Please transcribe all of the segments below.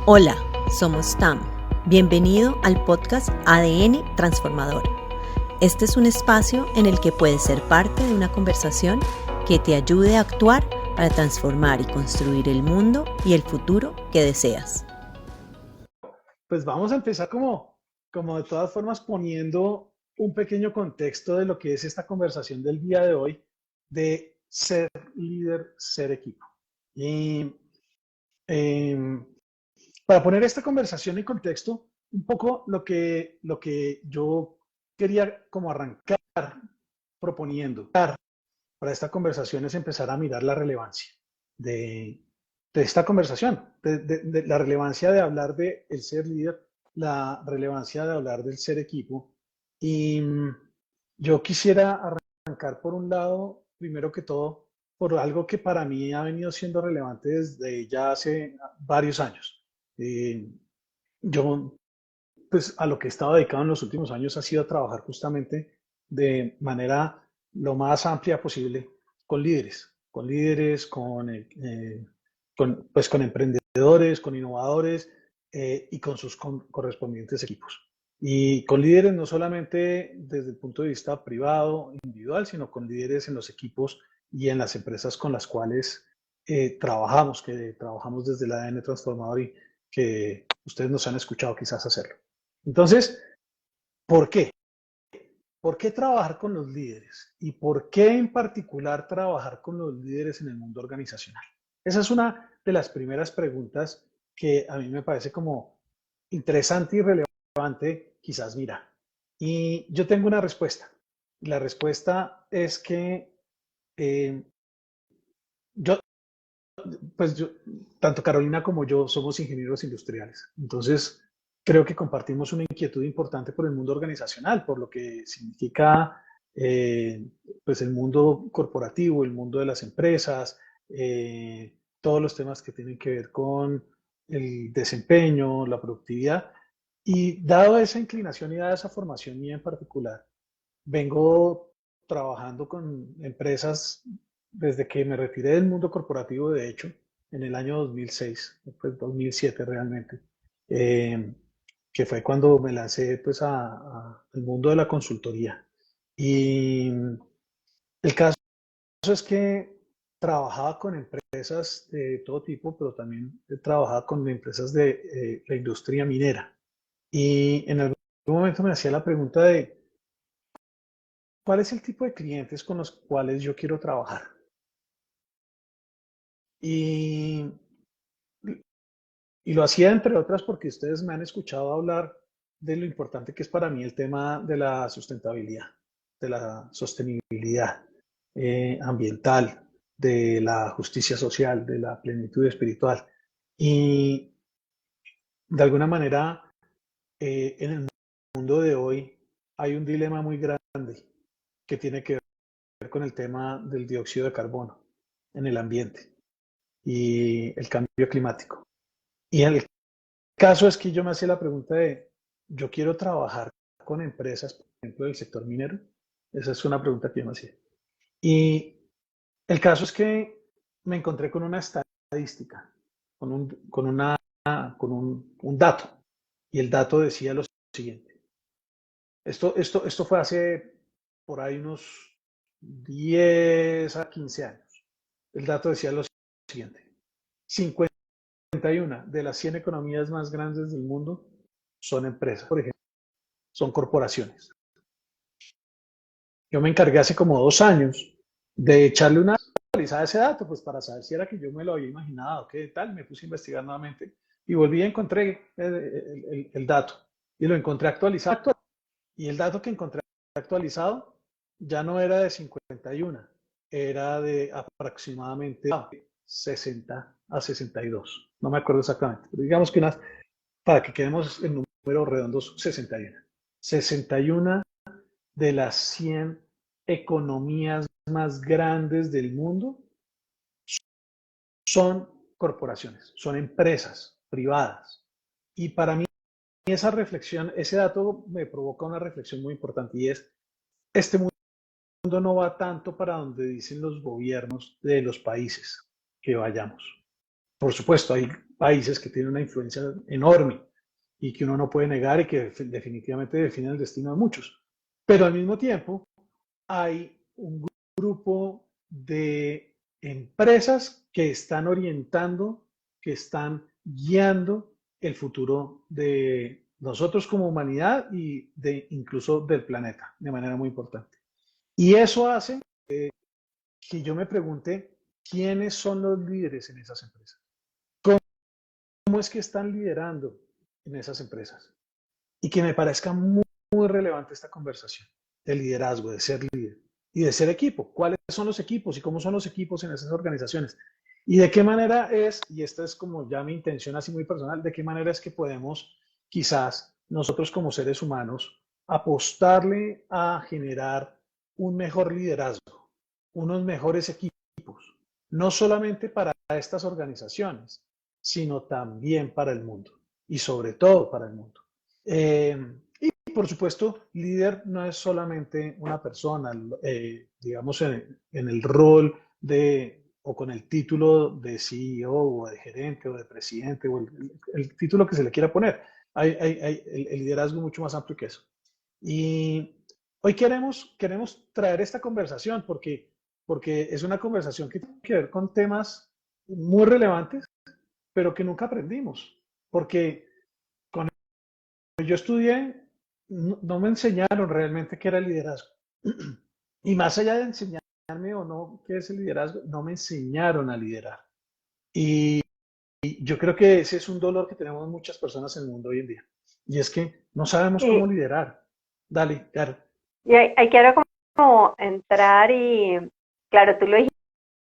Hola, somos TAM. Bienvenido al podcast ADN Transformador. Este es un espacio en el que puedes ser parte de una conversación que te ayude a actuar para transformar y construir el mundo y el futuro que deseas. Pues vamos a empezar como de todas formas poniendo un pequeño contexto de lo que es esta conversación del día de hoy de ser líder, ser equipo. Y eh, para poner esta conversación en contexto, un poco lo que yo quería como arrancar proponiendo para esta conversación es empezar a mirar la relevancia de, de esta conversación, de la relevancia de hablar de el ser líder, la relevancia de hablar del ser equipo. Y yo quisiera arrancar por un lado, primero que todo, por algo que para mí ha venido siendo relevante desde ya hace varios años. Yo, pues a lo que he estado dedicado en los últimos años ha sido trabajar justamente de manera lo más amplia posible con líderes, pues, con emprendedores, con innovadores y con sus correspondientes equipos. Y con líderes no solamente desde el punto de vista privado, individual, sino con líderes en los equipos y en las empresas con las cuales que trabajamos desde el ADN Transformador y que ustedes nos han escuchado quizás hacerlo. Entonces, ¿por qué? ¿Por qué trabajar con los líderes? ¿Y por qué en particular trabajar con los líderes en el mundo organizacional? Esa es una de las primeras preguntas que a mí me parece como interesante y relevante, quizás mira. Y yo tengo una respuesta. La respuesta es que eh, yo, pues yo, tanto Carolina como yo somos ingenieros industriales. Entonces, creo que compartimos una inquietud importante por el mundo organizacional, por lo que significa eh, pues el mundo corporativo, el mundo de las empresas, todos los temas que tienen que ver con el desempeño, la productividad. Y dado esa inclinación y dada esa formación mía en particular, vengo trabajando con empresas desde que me retiré del mundo corporativo, de hecho, en el año 2006, pues 2007 realmente, eh, que fue cuando me lancé pues al mundo de la consultoría. Y el caso es que trabajaba con empresas de todo tipo, pero también trabajaba con empresas de la industria minera. Y en algún momento me hacía la pregunta de, ¿cuál es el tipo de clientes con los cuales yo quiero trabajar? Y, y lo hacía entre otras porque ustedes me han escuchado hablar de lo importante que es para mí el tema de la sustentabilidad, de la sostenibilidad ambiental, de la justicia social, de la plenitud espiritual. Y de alguna manera, en el mundo de hoy hay un dilema muy grande que tiene que ver con el tema del dióxido de carbono en el ambiente y el cambio climático. Y el caso es que yo me hacía la pregunta de, yo quiero trabajar con empresas, por ejemplo, del sector minero. Esa es una pregunta que yo me hacía. Y el caso es que me encontré con una estadística, con un dato. Y el dato decía lo siguiente. Esto fue hace por ahí unos 10 a 15 años. El dato decía lo siguiente. 51 de las 100 economías más grandes del mundo son empresas, por ejemplo, son corporaciones. Yo me encargué hace como 2 años de echarle una actualizada a ese dato, pues para saber si era que yo me lo había imaginado, qué tal, me puse a investigar nuevamente y volví a encontré el dato y lo encontré actualizado. Y el dato que encontré actualizado ya no era de 51, era de aproximadamente 60 a 62. No me acuerdo exactamente, pero digamos que para que quedemos en números redondos, 61. 61 de las 100 economías más grandes del mundo son corporaciones, son empresas privadas. Y para mí esa reflexión, ese dato me provoca una reflexión muy importante y es, este mundo no va tanto para donde dicen los gobiernos de los países que vayamos. por supuesto, hay países que tienen una influencia enorme y que uno no puede negar y que definitivamente definen el destino de muchos. Pero al mismo tiempo hay un grupo de empresas que están orientando, que están guiando el futuro de nosotros como humanidad y de incluso del planeta de manera muy importante. Y eso hace que yo me pregunte quiénes son los líderes en esas empresas. ¿Cómo es que están liderando en esas empresas? Y que me parezca muy, muy relevante esta conversación de liderazgo, de ser líder y de ser equipo. ¿Cuáles son los equipos y cómo son los equipos en esas organizaciones? Y de qué manera es, y esta es como ya mi intención así muy personal, de qué manera es que podemos quizás nosotros como seres humanos apostarle a generar un mejor liderazgo, unos mejores equipos, no solamente para estas organizaciones, sino también para el mundo y sobre todo para el mundo. Y por supuesto, líder no es solamente una persona, digamos, en el rol de, o con el título de CEO o de gerente o de presidente o el título que se le quiera poner. El liderazgo es mucho más amplio que eso. Y hoy queremos traer esta conversación porque es una conversación que tiene que ver con temas muy relevantes, pero que nunca aprendimos. Porque con yo estudié, no me enseñaron realmente qué era el liderazgo. Y más allá de enseñarme o no qué es el liderazgo, no me enseñaron a liderar. Y yo creo que ese es un dolor que tenemos muchas personas en el mundo hoy en día. Y es que no sabemos cómo Y, liderar. Dale, claro. y hay que ahora como entrar y, claro, tú lo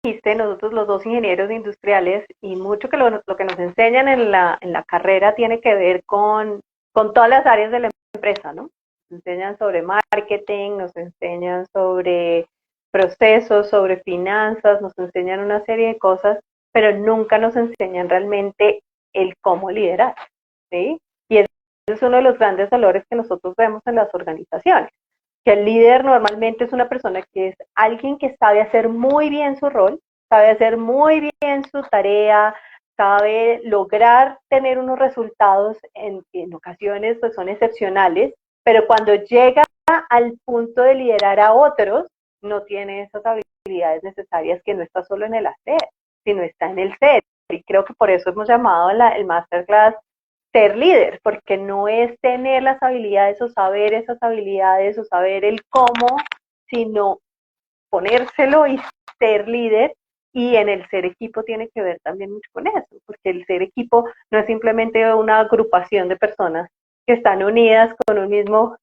dijiste, nosotros los dos ingenieros industriales y mucho que lo que nos enseñan en la carrera tiene que ver con todas las áreas de la empresa, ¿no? Nos enseñan sobre marketing, nos enseñan sobre procesos, sobre finanzas, nos enseñan una serie de cosas, pero nunca nos enseñan realmente el cómo liderar, ¿sí? Y ese es uno de los grandes valores que nosotros vemos en las organizaciones, que el líder normalmente es una persona que es alguien que sabe hacer muy bien su rol, sabe hacer muy bien su tarea, sabe lograr tener unos resultados en ocasiones pues son excepcionales, pero cuando llega al punto de liderar a otros, no tiene esas habilidades necesarias que no está solo en el hacer, sino está en el ser. Y creo que por eso hemos llamado el masterclass ser líder, porque no es tener las habilidades o saber esas habilidades o saber el cómo, sino ponérselo y ser líder. Y en el ser equipo tiene que ver también mucho con eso, porque el ser equipo no es simplemente una agrupación de personas que están unidas con un mismo,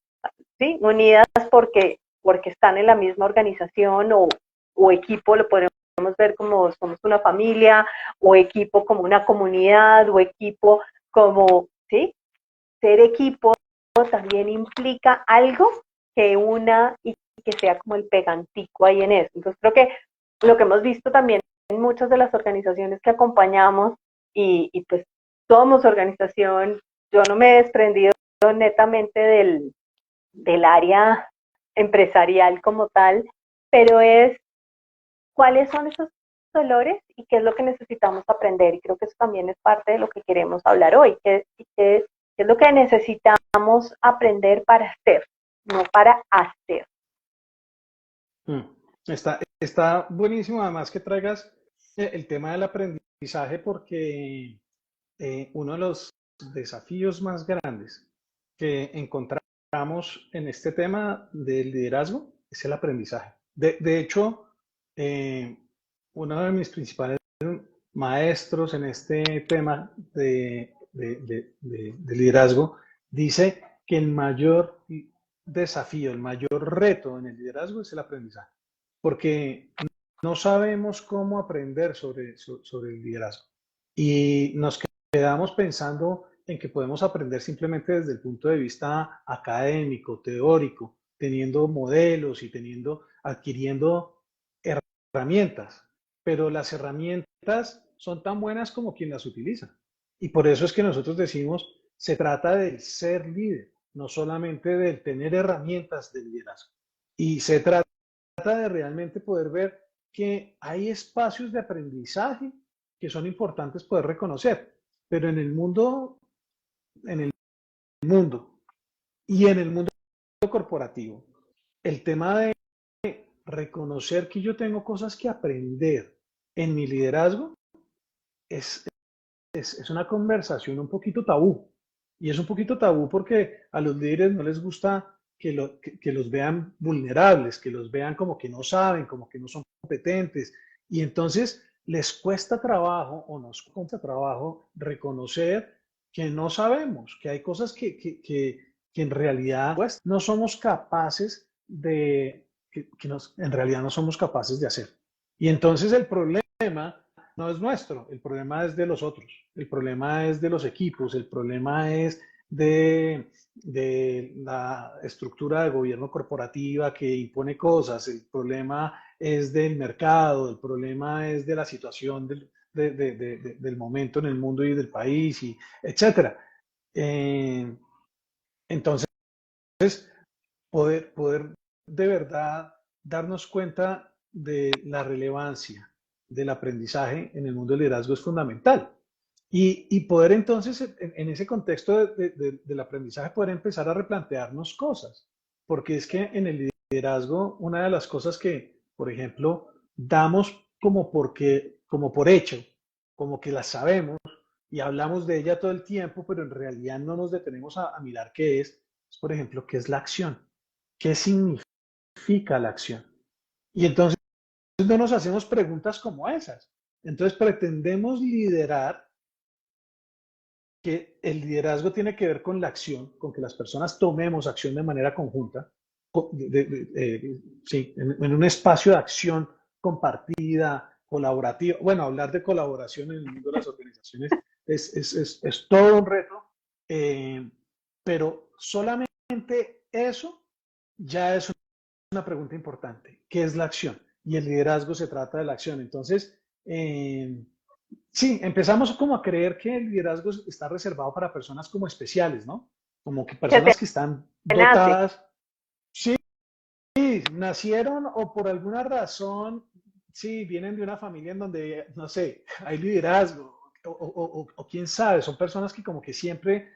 sí, unidas porque están en la misma organización o equipo lo podemos ver como somos una familia, o equipo como una comunidad, o equipo como, ¿sí? Ser equipo también implica algo que una y que sea como el pegantico ahí en eso. Entonces creo que lo que hemos visto también en muchas de las organizaciones que acompañamos y pues somos organización, yo no me he desprendido netamente del área empresarial como tal, pero es cuáles son esos dolores y qué es lo que necesitamos aprender. Y creo que eso también es parte de lo que queremos hablar hoy, qué es lo que necesitamos aprender para hacer, no para hacer. Está buenísimo además que traigas el tema del aprendizaje porque uno de los desafíos más grandes que encontramos en este tema del liderazgo es el aprendizaje. De hecho, uno de mis principales maestros en este tema de liderazgo dice que el mayor desafío, el mayor reto en el liderazgo es el aprendizaje, porque no sabemos cómo aprender sobre el liderazgo y nos quedamos pensando en que podemos aprender simplemente desde el punto de vista académico, teórico, teniendo modelos y adquiriendo herramientas, pero las herramientas son tan buenas como quien las utiliza. Y por eso es que nosotros decimos, se trata del ser líder, no solamente del tener herramientas de liderazgo. Y se trata de realmente poder ver que hay espacios de aprendizaje que son importantes poder reconocer, pero en el mundo y en el mundo corporativo, el tema de reconocer que yo tengo cosas que aprender en mi liderazgo es, es una conversación un poquito tabú. Y es un poquito tabú porque a los líderes no les gusta que los vean vulnerables, que los vean como que no saben, como que no son competentes. Y entonces les cuesta trabajo o nos cuesta trabajo reconocer que no sabemos, que hay cosas que en realidad pues, no somos capaces en realidad no somos capaces de hacer. Y entonces el problema no es nuestro, el problema es de los otros, el problema es de los equipos, el problema es de la estructura de gobierno corporativa que impone cosas, el problema es del mercado, el problema es de la situación del momento en el mundo y del país, y etcétera. Entonces, poder de verdad darnos cuenta de la relevancia del aprendizaje en el mundo del liderazgo es fundamental. Y poder entonces, en ese contexto del aprendizaje, poder empezar a replantearnos cosas. Porque es que en el liderazgo, una de las cosas que, por ejemplo, damos como por hecho, como que las sabemos y hablamos de ella todo el tiempo, pero en realidad no nos detenemos a mirar qué es, por ejemplo, qué es la acción, qué significa la acción. Y entonces no nos hacemos preguntas como esas. Entonces pretendemos liderar, que el liderazgo tiene que ver con la acción, con que las personas tomemos acción de manera conjunta, sí, en un espacio de acción compartida, colaborativa. Bueno, hablar de colaboración en el mundo de las organizaciones es todo un reto, pero solamente eso ya es una pregunta importante. ¿Qué es la acción? Y el liderazgo se trata de la acción. Entonces, sí, empezamos como a creer que el liderazgo está reservado para personas como especiales, ¿no? Como que Que personas que están se nace. dotadas, sí, nacieron o por alguna razón, sí, vienen de una familia en donde, no sé, hay liderazgo, o quién sabe, son personas que como que siempre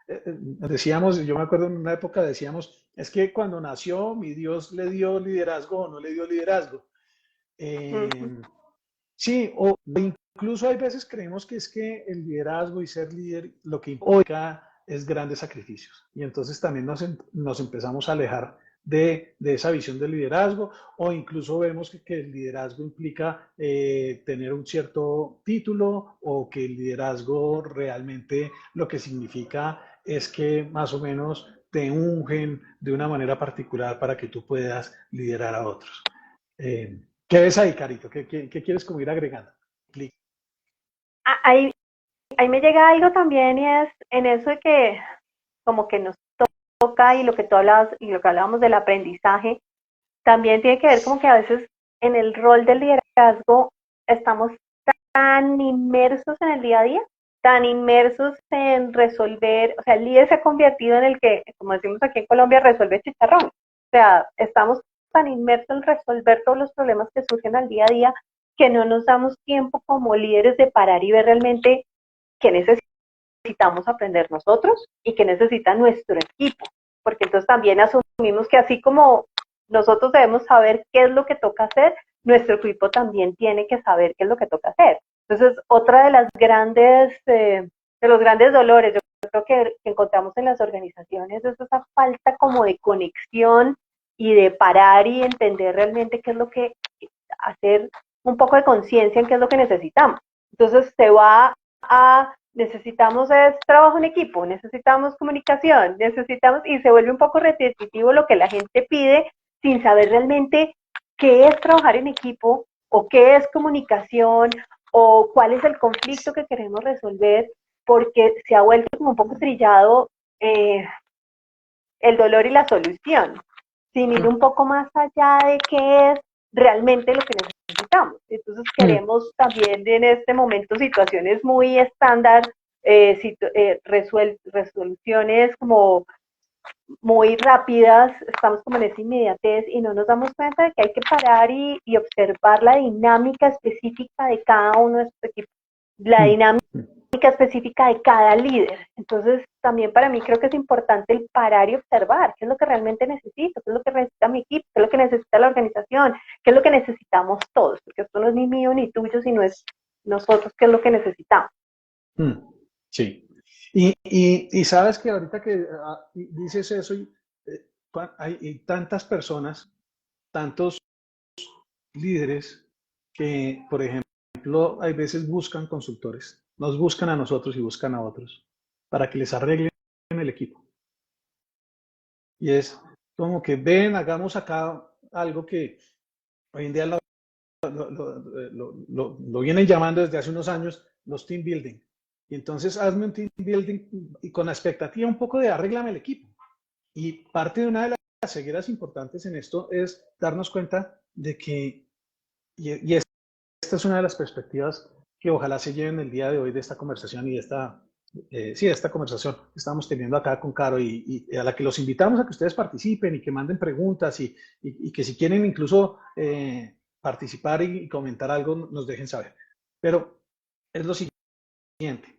decíamos, yo me acuerdo en una época decíamos, es que cuando nació mi Dios le dio liderazgo o no le dio liderazgo. Eh, sí, o incluso hay veces creemos que es que el liderazgo y ser líder lo que implica es grandes sacrificios. Y entonces también nos empezamos a alejar de esa visión del liderazgo, o incluso vemos que el liderazgo implica tener un cierto título, o que el liderazgo realmente lo que significa es que más o menos te ungen de una manera particular para que tú puedas liderar a otros. ¿Qué ves ahí, Carito? ¿Qué quieres como ir agregando? Ahí, ahí me llega algo también y es en eso de que como que nos toca y lo que tú hablabas y lo que hablábamos del aprendizaje, también tiene que ver como que a veces en el rol del liderazgo estamos tan inmersos en el día a día, tan inmersos en resolver, o sea, el líder se ha convertido en el que, como decimos aquí en Colombia, resuelve chicharrón. O sea, estamos tan inmersos en resolver todos los problemas que surgen al día a día que no nos damos tiempo como líderes de parar y ver realmente qué necesitamos aprender nosotros y qué necesita nuestro equipo. Porque entonces también asumimos que así como nosotros debemos saber qué es lo que toca hacer, nuestro equipo también tiene que saber qué es lo que toca hacer. Entonces, otra de las de los grandes dolores, yo creo que encontramos en las organizaciones es esa falta como de conexión y de parar y entender realmente qué es lo que hacer, un poco de conciencia en qué es lo que necesitamos. Entonces se va a necesitamos es trabajo en equipo, necesitamos comunicación, y se vuelve un poco repetitivo lo que la gente pide sin saber realmente qué es trabajar en equipo o qué es comunicación o cuál es el conflicto que queremos resolver, porque se ha vuelto como un poco trillado el dolor y la solución, sin ir un poco más allá de qué es realmente lo que necesitamos. Entonces queremos también en este momento situaciones muy estándar, resoluciones como muy rápidas, estamos como en esa inmediatez y no nos damos cuenta de que hay que parar y observar la dinámica específica de cada uno de estos equipos, la dinámica específica de cada líder. Entonces, también para mí creo que es importante el parar y observar qué es lo que realmente necesito, qué es lo que necesita mi equipo, qué es lo que necesita la organización, qué es lo que necesitamos todos, porque esto no es ni mío ni tuyo, sino es nosotros qué es lo que necesitamos. Sí. Y sabes que ahorita que dices eso, hay tantas personas, tantos líderes que, por ejemplo, hay veces buscan consultores, nos buscan a nosotros y buscan a otros para que les arreglen el equipo. Y es como que ven, hagamos acá algo que hoy en día lo vienen llamando desde hace unos años los team building. Y entonces hazme un team building y con la expectativa un poco de arréglame el equipo. Y parte de una de las cegueras importantes en esto es darnos cuenta de que, y esta es una de las perspectivas que ojalá se lleven el día de hoy de esta conversación y de esta conversación que estamos teniendo acá con Caro y a la que los invitamos a que ustedes participen y que manden preguntas y que si quieren incluso participar y comentar algo nos dejen saber. Pero es lo siguiente,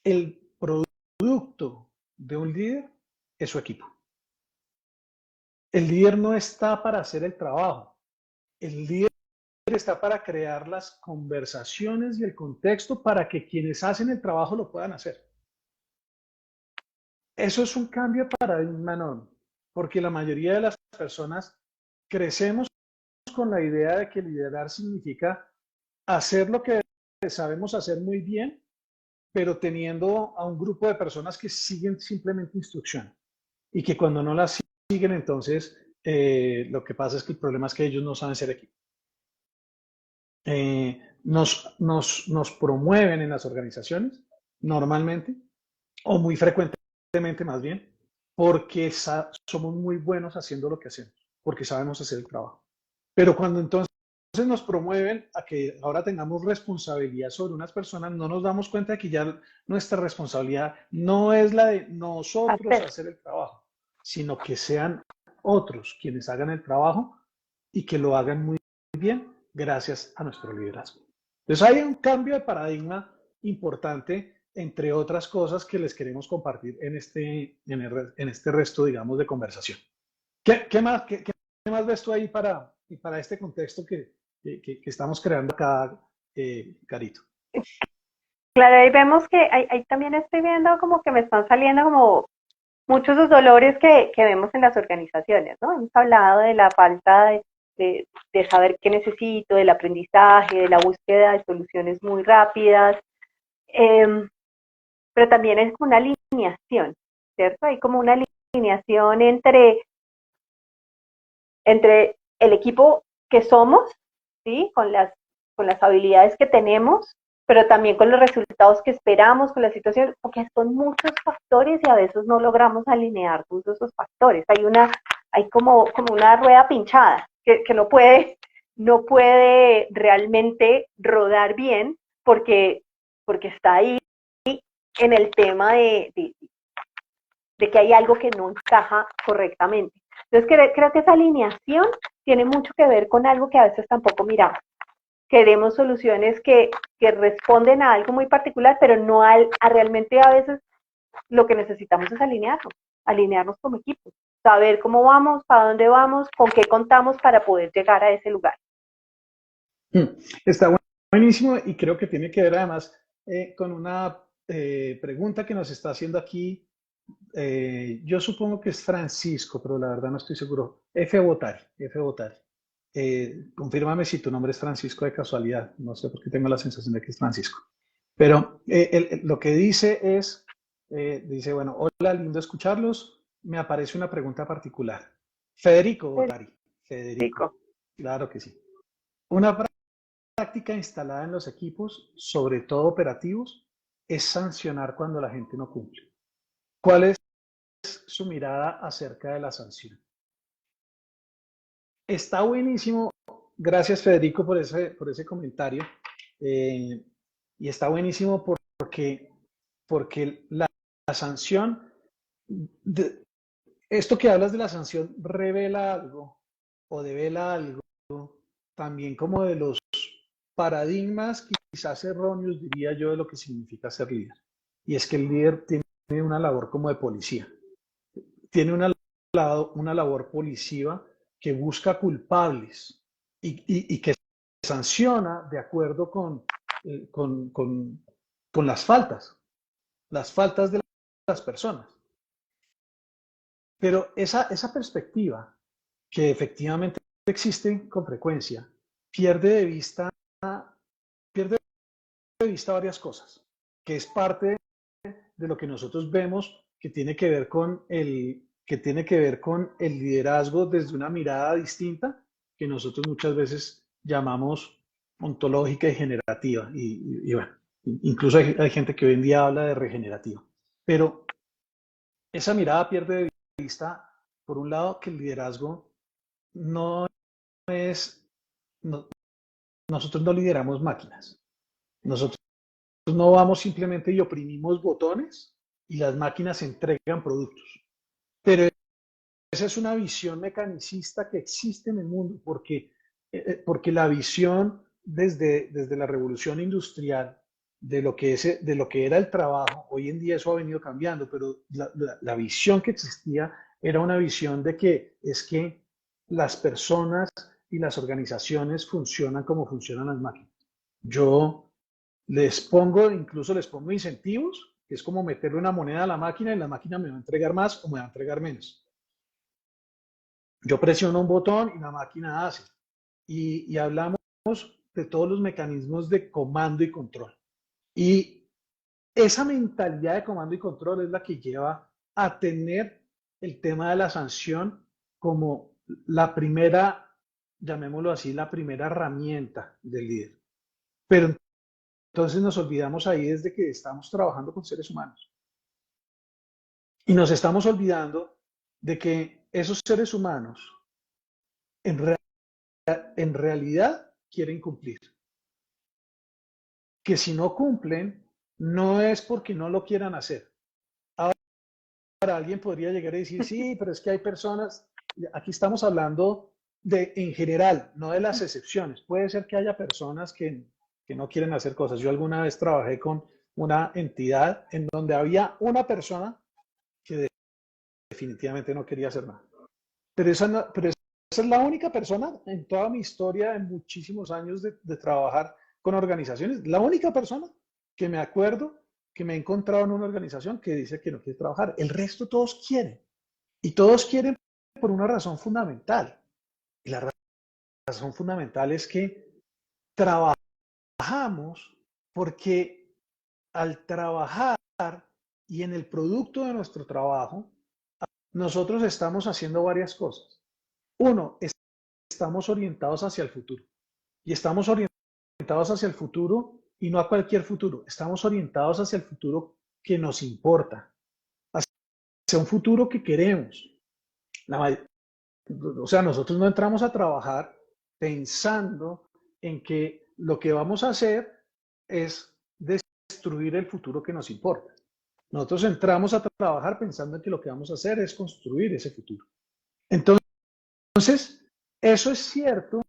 el producto de un líder es su equipo. El líder no está para hacer el trabajo, el líder está para crear las conversaciones y el contexto para que quienes hacen el trabajo lo puedan hacer. Eso es un cambio de paradigma enorme, porque la mayoría de las personas crecemos con la idea de que liderar significa hacer lo que sabemos hacer muy bien, pero teniendo a un grupo de personas que siguen simplemente instrucción y que cuando no las siguen, entonces lo que pasa es que el problema es que ellos no saben ser equipo. Nos promueven en las organizaciones normalmente o muy frecuentemente más bien porque somos muy buenos haciendo lo que hacemos, porque sabemos hacer el trabajo. Pero cuando entonces nos promueven a que ahora tengamos responsabilidad sobre unas personas, no nos damos cuenta de que ya nuestra responsabilidad no es la de nosotros hacer el trabajo, sino que sean otros quienes hagan el trabajo y que lo hagan muy bien gracias a nuestro liderazgo. Entonces hay un cambio de paradigma importante, entre otras cosas que les queremos compartir en este resto, digamos, de conversación. ¿Qué más ves tú ahí para este contexto que estamos creando acá, Carito? Claro, ahí vemos que ahí también estoy viendo como que me están saliendo como muchos de los dolores que vemos en las organizaciones, ¿no? Hemos hablado de la falta de saber qué necesito, del aprendizaje, de la búsqueda de soluciones muy rápidas, pero también es como una alineación, ¿cierto? Hay como una alineación entre el equipo que somos, ¿sí? Con las habilidades que tenemos, pero también con los resultados que esperamos, con la situación, porque son muchos factores y a veces no logramos alinear todos esos factores. Hay como una rueda pinchada que no puede realmente rodar bien porque está ahí en el tema de que hay algo que no encaja correctamente. Entonces creo que esa alineación tiene mucho que ver con algo que a veces tampoco miramos. Queremos soluciones que responden a algo muy particular, pero no a realmente a veces lo que necesitamos es alinearnos como equipo, saber cómo vamos, para dónde vamos, con qué contamos para poder llegar a ese lugar. Está buenísimo y creo que tiene que ver además con una pregunta que nos está haciendo aquí. Yo supongo que es Francisco, pero la verdad no estoy seguro. F. Botari. Confírmame si tu nombre es Francisco de casualidad. No sé por qué tengo la sensación de que es Francisco. Pero lo que dice es, dice, bueno, hola, lindo escucharlos. Me aparece una pregunta particular. Federico Botari. Federico. Claro que sí. Una práctica instalada en los equipos, sobre todo operativos, es sancionar cuando la gente no cumple. ¿Cuál es su mirada acerca de la sanción? Está buenísimo. Gracias, Federico, por ese comentario. Y está buenísimo porque la sanción esto que hablas de la sanción revela algo o devela algo también como de los paradigmas quizás erróneos, diría yo, de lo que significa ser líder. Y es que el líder tiene una labor como de policía, tiene una labor policiva que busca culpables y que sanciona de acuerdo con las faltas de las personas. Pero esa perspectiva, que efectivamente existe con frecuencia, pierde de vista varias cosas, que es parte de lo que nosotros vemos que tiene que ver con el liderazgo desde una mirada distinta, que nosotros muchas veces llamamos ontológica y generativa. Y bueno, incluso hay gente que hoy en día habla de regenerativa. Pero esa mirada pierde de vista, por un lado, que el liderazgo no es, no, nosotros no lideramos máquinas. Nosotros no vamos simplemente y oprimimos botones y las máquinas entregan productos. Pero esa es una visión mecanicista que existe en el mundo, porque la visión desde la revolución industrial de lo que era el trabajo, hoy en día eso ha venido cambiando, pero la visión que existía era una visión de que es que las personas y las organizaciones funcionan como funcionan las máquinas. Yo incluso les pongo incentivos, que es como meterle una moneda a la máquina y la máquina me va a entregar más o me va a entregar menos. Yo presiono un botón y la máquina hace. Y hablamos de todos los mecanismos de comando y control. Y esa mentalidad de comando y control es la que lleva a tener el tema de la sanción como la primera, llamémoslo así, la primera herramienta del líder. Pero entonces nos olvidamos ahí desde que estamos trabajando con seres humanos. Y nos estamos olvidando de que esos seres humanos en realidad quieren cumplir. Que si no cumplen, no es porque no lo quieran hacer. Ahora alguien podría llegar a decir, sí, pero es que hay personas, aquí estamos hablando en general, no de las excepciones. Puede ser que haya personas que no quieren hacer cosas. Yo alguna vez trabajé con una entidad en donde había una persona que definitivamente no quería hacer nada. Pero esa es la única persona en toda mi historia, de muchísimos años de trabajar con organizaciones, la única persona que me acuerdo que me he encontrado en una organización que dice que no quiere trabajar. El resto todos quieren. Y todos quieren por una razón fundamental. Y la razón fundamental es que trabajamos porque al trabajar y en el producto de nuestro trabajo, nosotros estamos haciendo varias cosas. Uno, estamos orientados hacia el futuro. Y estamos orientados hacia el futuro y no a cualquier futuro. Estamos orientados hacia el futuro que nos importa. Hacia un futuro que queremos. O sea, nosotros no entramos a trabajar pensando en que lo que vamos a hacer es destruir el futuro que nos importa. Nosotros entramos a trabajar pensando en que lo que vamos a hacer es construir ese futuro. Entonces, eso es cierto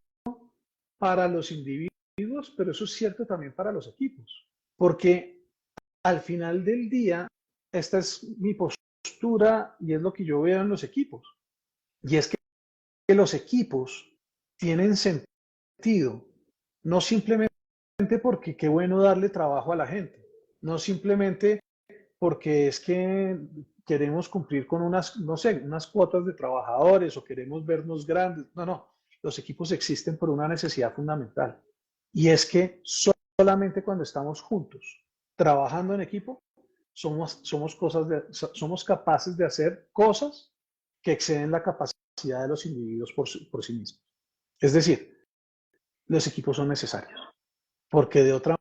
para los individuos, pero eso es cierto también para los equipos, porque al final del día, esta es mi postura y es lo que yo veo en los equipos, y es que los equipos tienen sentido, no simplemente porque qué bueno darle trabajo a la gente, no simplemente porque es que queremos cumplir con unas, no sé, unas cuotas de trabajadores o queremos vernos grandes. No. Los equipos existen por una necesidad fundamental. Y es que solamente cuando estamos juntos, trabajando en equipo, somos capaces de hacer cosas que exceden la capacidad de los individuos por sí mismos. Es decir, los equipos son necesarios, porque de otra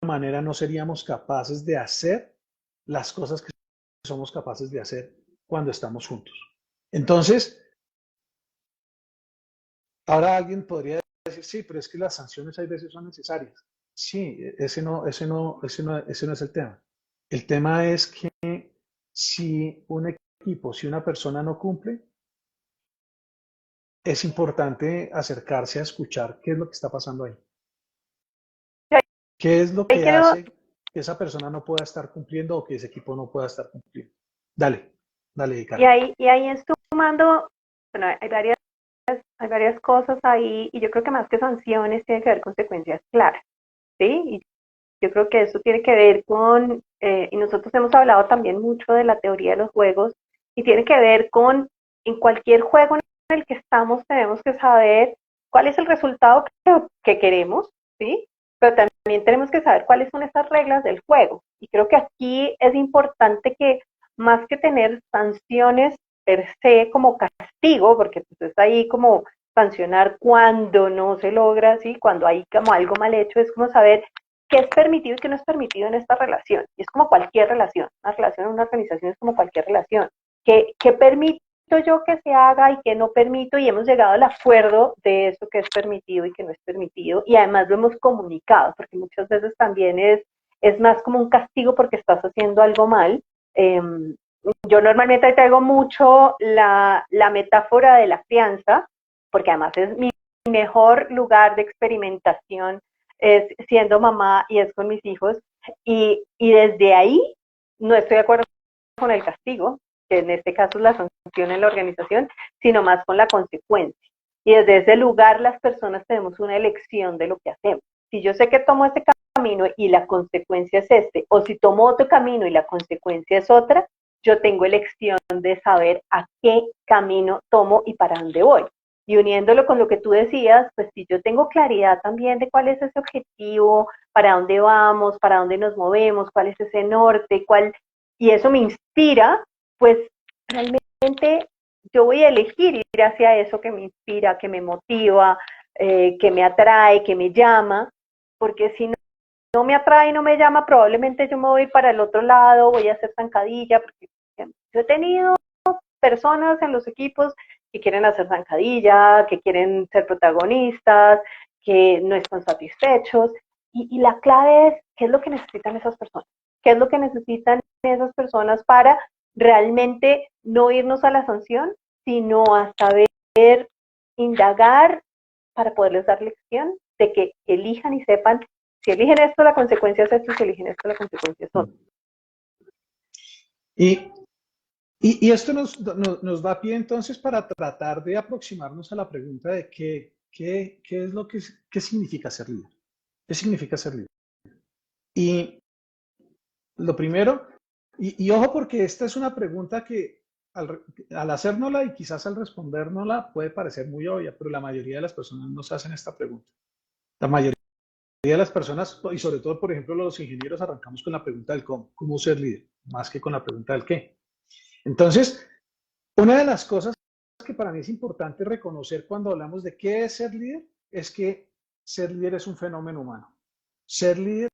manera no seríamos capaces de hacer las cosas que somos capaces de hacer cuando estamos juntos. Entonces, ahora alguien podría decir, sí, pero es que las sanciones hay veces son necesarias. Sí, ese no es el tema. El tema es que si un equipo, si una persona no cumple, es importante acercarse a escuchar qué es lo que está pasando ahí. ¿Qué es lo que hace que esa persona no pueda estar cumpliendo o que ese equipo no pueda estar cumpliendo? Dale, Carla. Y ahí sumando, bueno, hay varias cosas ahí, y yo creo que más que sanciones tiene que haber consecuencias claras, ¿sí? Y yo creo que eso tiene que ver con, y nosotros hemos hablado también mucho de la teoría de los juegos, y tiene que ver con, en cualquier juego en el que estamos, tenemos que saber cuál es el resultado que queremos, ¿sí? Pero también tenemos que saber cuáles son esas reglas del juego. Y creo que aquí es importante que, más que tener sanciones per se como castigo, porque pues es ahí como sancionar cuando no se logra, ¿sí? Cuando hay como algo mal hecho, es como saber qué es permitido y qué no es permitido en esta relación. Y es como cualquier relación. Una relación en una organización es como cualquier relación. ¿Qué permito yo que se haga y qué no permito? Y hemos llegado al acuerdo de eso que es permitido y que no es permitido. Y además lo hemos comunicado, porque muchas veces también es más como un castigo porque estás haciendo algo mal. Yo normalmente traigo mucho la metáfora de la crianza, porque además es mi mejor lugar de experimentación, es siendo mamá y es con mis hijos, y desde ahí no estoy de acuerdo con el castigo, que en este caso es la sanción en la organización, sino más con la consecuencia. Y desde ese lugar las personas tenemos una elección de lo que hacemos. Si yo sé que tomo este camino y la consecuencia es este, o si tomo otro camino y la consecuencia es otra, yo tengo elección de saber a qué camino tomo y para dónde voy. Y uniéndolo con lo que tú decías, pues si yo tengo claridad también de cuál es ese objetivo, para dónde vamos, para dónde nos movemos, cuál es ese norte, y eso me inspira, pues realmente yo voy a elegir ir hacia eso que me inspira, que me motiva, que me atrae, que me llama, porque si no me atrae y no me llama, probablemente yo me voy para el otro lado, voy a hacer zancadilla, porque yo he tenido personas en los equipos que quieren hacer zancadilla, que quieren ser protagonistas, que no están satisfechos, y la clave es qué es lo que necesitan esas personas, qué es lo que necesitan esas personas para realmente no irnos a la sanción, sino a saber indagar para poderles dar lección de que elijan y sepan, si eligen esto, la consecuencia es esto, si eligen esto, la consecuencia es otra. Y esto nos da pie entonces para tratar de aproximarnos a la pregunta de qué es lo que qué significa ser líder. ¿Qué significa ser líder? Y lo primero, y ojo porque esta es una pregunta que al hacérnosla y quizás al respondérnosla puede parecer muy obvia, pero la mayoría de las personas no se hacen esta pregunta. La mayoría de las personas, y sobre todo, por ejemplo, los ingenieros, arrancamos con la pregunta del cómo ser líder, más que con la pregunta del qué. Entonces, una de las cosas que para mí es importante reconocer cuando hablamos de qué es ser líder, es que ser líder es un fenómeno humano. Ser líder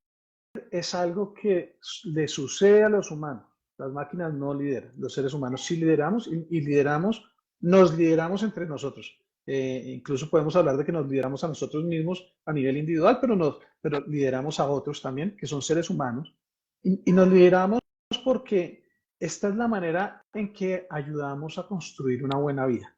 es algo que le sucede a los humanos. Las máquinas no lideran, los seres humanos sí lideramos y nos lideramos entre nosotros. Incluso podemos hablar de que nos lideramos a nosotros mismos a nivel individual, pero lideramos a otros también, que son seres humanos. Y nos lideramos porque esta es la manera en que ayudamos a construir una buena vida.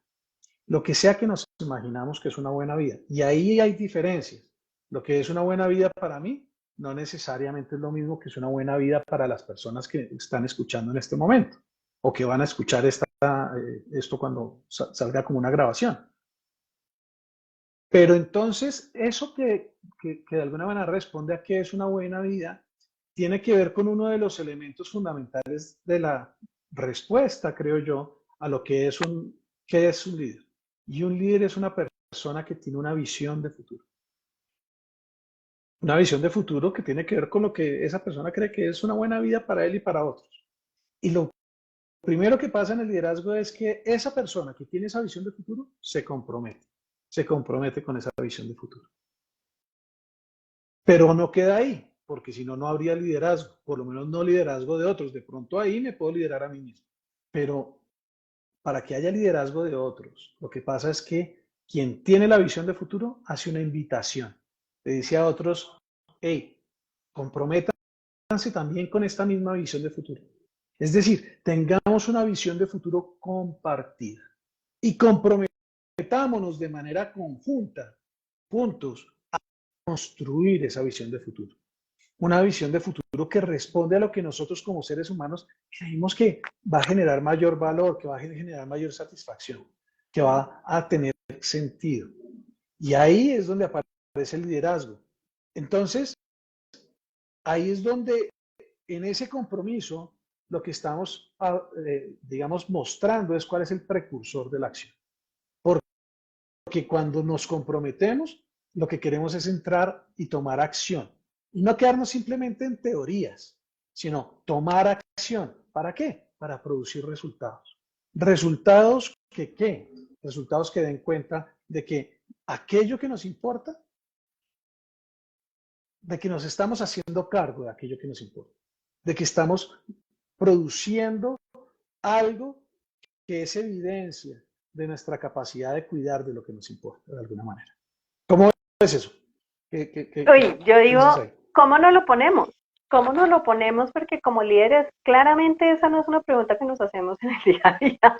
Lo que sea que nos imaginamos que es una buena vida. Y ahí hay diferencias. Lo que es una buena vida para mí no necesariamente es lo mismo que es una buena vida para las personas que están escuchando en este momento o que van a escuchar esto cuando salga como una grabación. Pero entonces, eso que de alguna manera responde a qué es una buena vida, tiene que ver con uno de los elementos fundamentales de la respuesta, creo yo, a lo que es ¿qué es un líder? Y un líder es una persona que tiene una visión de futuro. Una visión de futuro que tiene que ver con lo que esa persona cree que es una buena vida para él y para otros. Y lo primero que pasa en el liderazgo es que esa persona que tiene esa visión de futuro se compromete con esa visión de futuro. Pero no queda ahí, porque si no, no habría liderazgo, por lo menos no liderazgo de otros. De pronto ahí me puedo liderar a mí mismo. Pero para que haya liderazgo de otros, lo que pasa es que quien tiene la visión de futuro hace una invitación. Le dice a otros, hey, comprométanse también con esta misma visión de futuro. Es decir, tengamos tengamos una visión de futuro compartida y comprometámonos de manera conjunta, juntos, a construir esa visión de futuro. Una visión de futuro que responde a lo que nosotros como seres humanos creemos que va a generar mayor valor, que va a generar mayor satisfacción, que va a tener sentido. Y ahí es donde aparece el liderazgo. Entonces, ahí es donde en ese compromiso lo que estamos, digamos, mostrando es cuál es el precursor de la acción. Porque cuando nos comprometemos, lo que queremos es entrar y tomar acción. Y no quedarnos simplemente en teorías, sino tomar acción. ¿Para qué? Para producir resultados. Resultados que, ¿qué? Resultados que den cuenta de que aquello que nos importa, de que nos estamos haciendo cargo de aquello que nos importa, de que estamos produciendo algo que es evidencia de nuestra capacidad de cuidar de lo que nos importa, de alguna manera. ¿Cómo es eso? Oye, yo digo, ¿cómo no lo ponemos? ¿Cómo no lo ponemos? Porque como líderes, claramente esa no es una pregunta que nos hacemos en el día a día.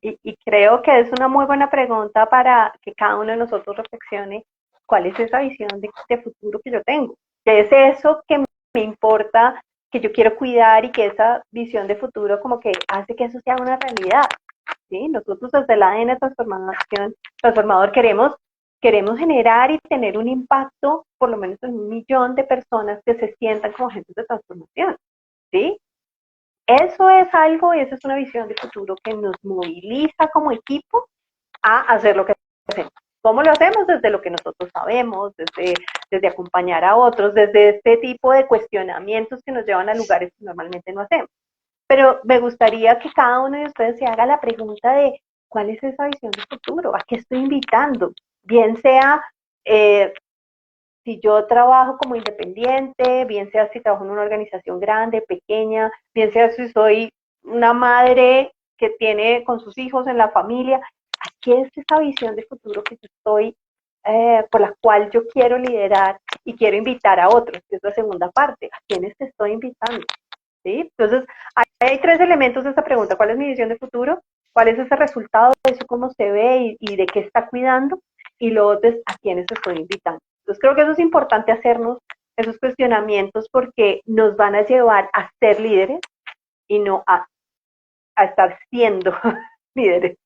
Y creo que es una muy buena pregunta para que cada uno de nosotros reflexione cuál es esa visión de futuro que yo tengo. ¿Qué es eso que me importa, que yo quiero cuidar y que esa visión de futuro como que hace que eso sea una realidad? ¿Sí? Nosotros desde la ADN Transformador queremos generar y tener un impacto por lo menos en 1 millón de personas que se sientan como agentes de transformación. ¿Sí? Eso es algo, esa es una visión de futuro que nos moviliza como equipo a hacer lo que hacemos. ¿Cómo lo hacemos? Desde lo que nosotros sabemos, desde acompañar a otros, desde este tipo de cuestionamientos que nos llevan a lugares que normalmente no hacemos. Pero me gustaría que cada uno de ustedes se haga la pregunta de ¿cuál es esa visión de futuro? ¿A qué estoy invitando? Bien sea si yo trabajo como independiente, bien sea si trabajo en una organización grande, pequeña, bien sea si soy una madre que tiene con sus hijos en la familia, ¿a qué es esa visión de futuro que yo estoy, por la cual yo quiero liderar y quiero invitar a otros? Que es la segunda parte, ¿a quiénes te estoy invitando? ¿Sí? Entonces, hay 3 elementos de esta pregunta. ¿Cuál es mi visión de futuro? ¿Cuál es ese resultado de eso, cómo se ve y de qué está cuidando? Y lo otro es a quiénes estoy invitando. Entonces, creo que eso es importante hacernos esos cuestionamientos porque nos van a llevar a ser líderes y no a estar siendo líderes.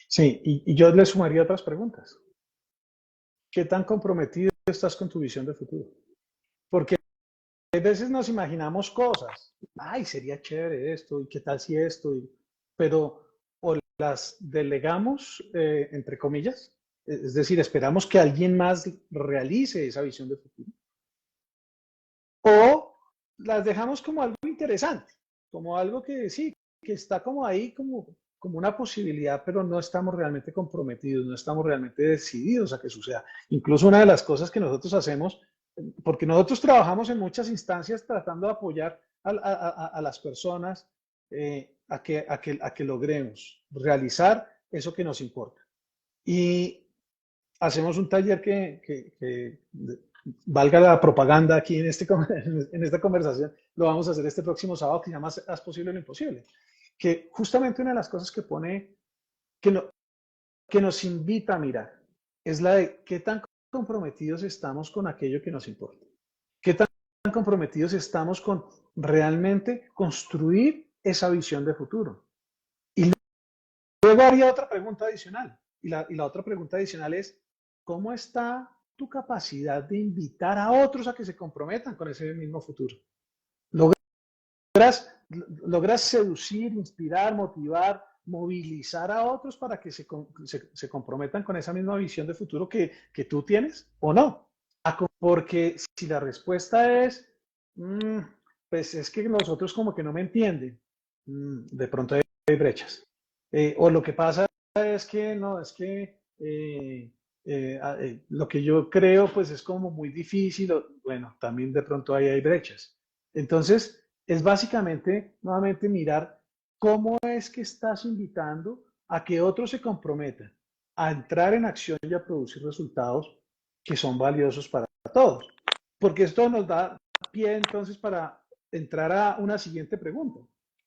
Sí, y yo le sumaría otras preguntas. ¿Qué tan comprometido estás con tu visión de futuro? Porque a veces nos imaginamos cosas. Ay, sería chévere esto, y qué tal si esto, pero o las delegamos, entre comillas, es decir, esperamos que alguien más realice esa visión de futuro, o las dejamos como algo interesante, como algo que sí, que está como ahí, como una posibilidad, pero no estamos realmente comprometidos, no estamos realmente decididos a que suceda. Incluso una de las cosas que nosotros hacemos, porque nosotros trabajamos en muchas instancias tratando de apoyar a las personas a que logremos realizar eso que nos importa. Y hacemos un taller que valga la propaganda aquí en esta conversación, lo vamos a hacer este próximo sábado, que se llama Haz posible lo imposible. Que justamente una de las cosas que pone, que nos invita a mirar, es la de qué tan comprometidos estamos con aquello que nos importa. Qué tan comprometidos estamos con realmente construir esa visión de futuro. Y luego haría otra pregunta adicional. Y la otra pregunta adicional es, ¿cómo está tu capacidad de invitar a otros a que se comprometan con ese mismo futuro? ¿Logras seducir, inspirar, motivar, movilizar a otros para que se comprometan con esa misma visión de futuro que tú tienes o no? Porque si la respuesta es, pues es que nosotros como que no me entienden, de pronto hay brechas. O lo que pasa es que no, es que lo que yo creo pues es como muy difícil, bueno, también de pronto ahí hay brechas. Entonces, es básicamente nuevamente mirar cómo es que estás invitando a que otros se comprometan a entrar en acción y a producir resultados que son valiosos para todos. Porque esto nos da pie entonces para entrar a una siguiente pregunta.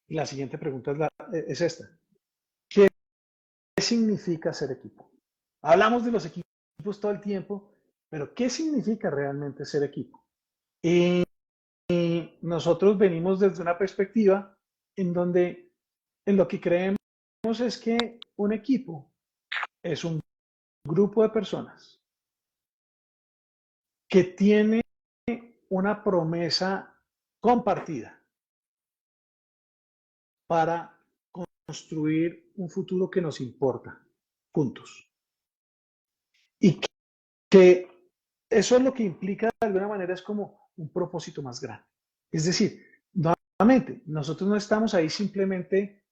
Y la siguiente pregunta es esta. ¿Qué significa ser equipo? Hablamos de los equipos todo el tiempo, pero ¿qué significa realmente ser equipo? Y nosotros venimos desde una perspectiva en donde en lo que creemos es que un equipo es un grupo de personas que tiene una promesa compartida para construir un futuro que nos importa juntos. Y que eso es lo que implica de alguna manera es como un propósito más grande. Es decir, nuevamente, nosotros no estamos ahí simplemente,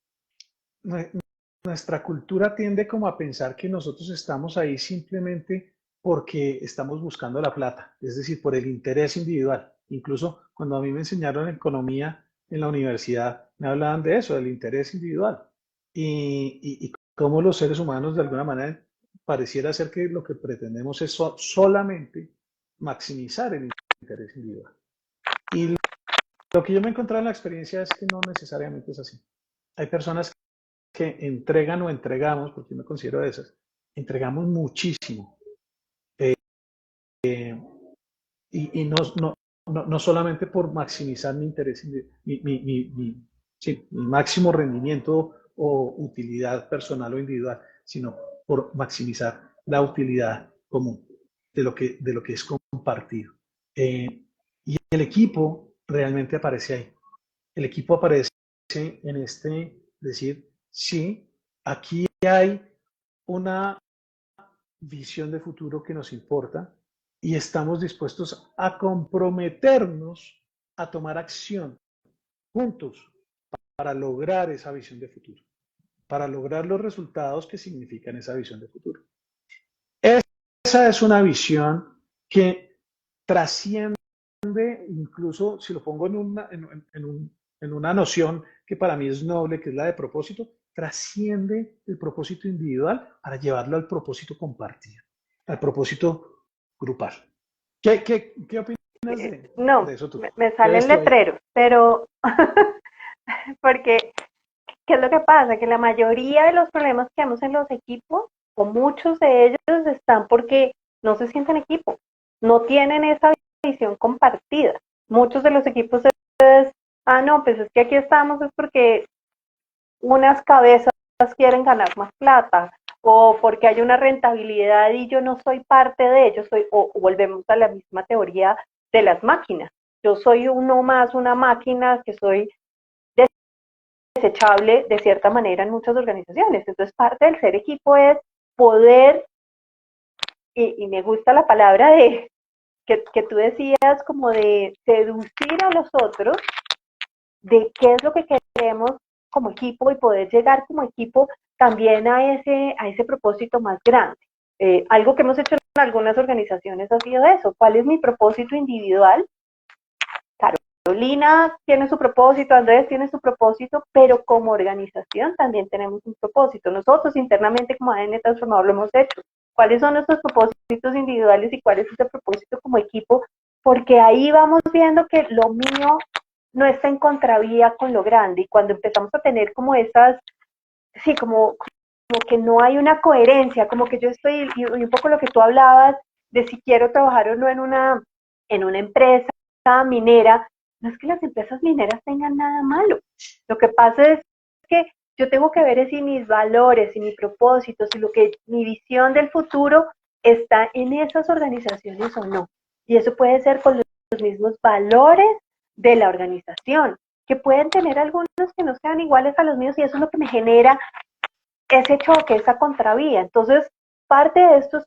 nuestra cultura tiende como a pensar que nosotros estamos ahí simplemente porque estamos buscando la plata, es decir, por el interés individual. Incluso cuando a mí me enseñaron economía en la universidad, me hablaban de eso, del interés individual. Y cómo los seres humanos de alguna manera pareciera ser que lo que pretendemos es solamente maximizar el interés individual. Y lo que yo me he encontrado en la experiencia es que no necesariamente es así. Hay personas que entregan o entregamos, porque yo me considero de esas, entregamos muchísimo. Y no solamente por maximizar mi interés, sí, mi máximo rendimiento o utilidad personal o individual, sino por maximizar la utilidad común de lo que es compartido. Y el equipo realmente aparece ahí. El equipo aparece en decir, sí, aquí hay una visión de futuro que nos importa y estamos dispuestos a comprometernos a tomar acción juntos para lograr esa visión de futuro, para lograr los resultados que significan esa visión de futuro. Esa es una visión que trasciende, incluso si lo pongo en una noción que para mí es noble, que es la de propósito, trasciende el propósito individual para llevarlo al propósito compartido, al propósito grupal. ¿Qué opinas de eso tú? Me salen letreros, pero porque, ¿qué es lo que pasa? Que la mayoría de los problemas que vemos en los equipos, o muchos de ellos, están porque no se sienten equipo, no tienen esa visión compartida. Muchos de los equipos es, no, pues es que aquí estamos es porque unas cabezas quieren ganar más plata, o porque hay una rentabilidad y yo no soy parte de ello, o volvemos a la misma teoría de las máquinas. Yo soy uno más una máquina que soy desechable de cierta manera en muchas organizaciones. Entonces, parte del ser equipo es poder, y me gusta la palabra de que tú decías, como de seducir a los otros de qué es lo que queremos como equipo y poder llegar como equipo también a ese propósito más grande. Algo que hemos hecho en algunas organizaciones ha sido eso. ¿Cuál es mi propósito individual? Carolina tiene su propósito, Andrés tiene su propósito, pero como organización también tenemos un propósito. Nosotros internamente como ADN Transformador lo hemos hecho. ¿Cuáles son nuestros propósitos individuales y cuál es ese propósito como equipo? Porque ahí vamos viendo que lo mío no está en contravía con lo grande, y cuando empezamos a tener como esas, sí, como que no hay una coherencia, como que yo estoy, y un poco lo que tú hablabas, de si quiero trabajar o no en una empresa minera, no es que las empresas mineras tengan nada malo, lo que pasa es que yo tengo que ver si mis valores, si mi propósito, si mi visión del futuro está en esas organizaciones o no, y eso puede ser con los mismos valores de la organización, que pueden tener algunos que no sean iguales a los míos, y eso es lo que me genera ese choque, esa contravía. Entonces, parte de esto es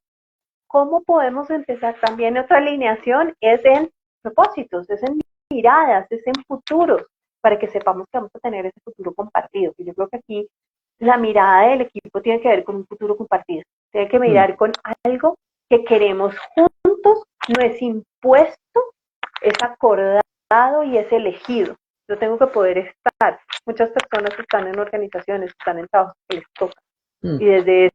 cómo podemos empezar también. Otra alineación es en propósitos, es en miradas, es en futuros, para que sepamos que vamos a tener ese futuro compartido. Y yo creo que aquí la mirada del equipo tiene que ver con un futuro compartido, tiene que mirar con algo que queremos juntos, no es impuesto, es acordado y es elegido. Yo tengo que poder estar. Muchas personas están en organizaciones, están en trabajos que les toca. Y desde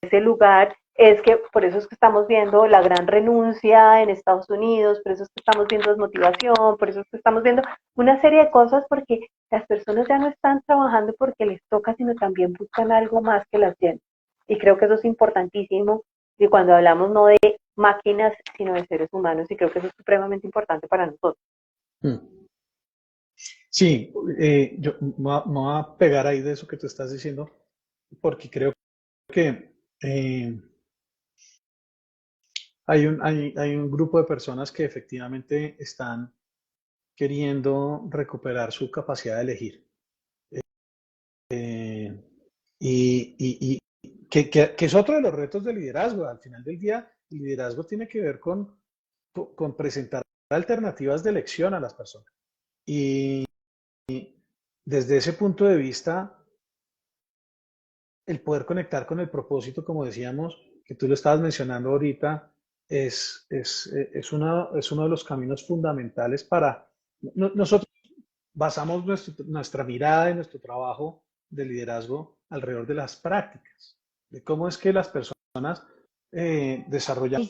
ese lugar es que por eso es que estamos viendo la gran renuncia en Estados Unidos, por eso es que estamos viendo desmotivación, por eso es que estamos viendo una serie de cosas, porque las personas ya no están trabajando porque les toca, sino también buscan algo más que las llene. Y creo que eso es importantísimo, y cuando hablamos no de máquinas, sino de seres humanos, y creo que eso es supremamente importante para nosotros. Sí, yo me voy a pegar ahí de eso que tú estás diciendo, porque creo que hay un grupo de personas que efectivamente están queriendo recuperar su capacidad de elegir. Y que es otro de los retos del liderazgo. Al final del día, el liderazgo tiene que ver con presentar alternativas de elección a las personas. Y desde ese punto de vista, el poder conectar con el propósito, como decíamos, que tú lo estabas mencionando ahorita, es uno de los caminos fundamentales para... Nosotros basamos nuestra mirada y nuestro trabajo de liderazgo alrededor de las prácticas, de cómo es que las personas desarrollan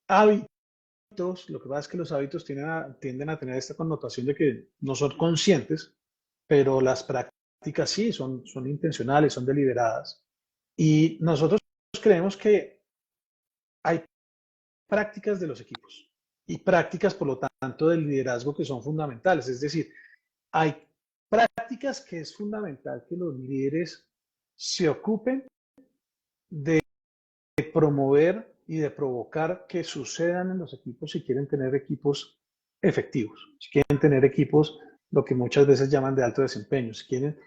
hábitos. Lo que pasa es que los hábitos tienden a tener esta connotación de que no son conscientes, pero las prácticas sí, son intencionales, son deliberadas. Y nosotros creemos que hay prácticas de los equipos y prácticas, por lo tanto, del liderazgo que son fundamentales. Es decir, hay prácticas que es fundamental que los líderes se ocupen de promover y de provocar que sucedan en los equipos si quieren tener equipos efectivos, si quieren tener equipos, lo que muchas veces llaman de alto desempeño, si quieren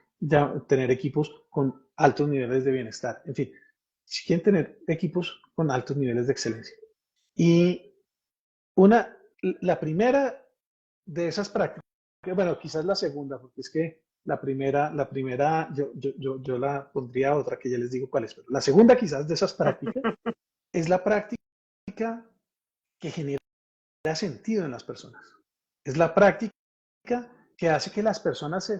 tener equipos con altos niveles de bienestar, en fin, si quieren tener equipos con altos niveles de excelencia. Y la primera de esas prácticas, bueno, quizás la segunda, porque es que la primera yo la pondría otra que ya les digo cuál es, pero la segunda quizás de esas prácticas es la práctica que genera sentido en las personas. Es la práctica que hace que las personas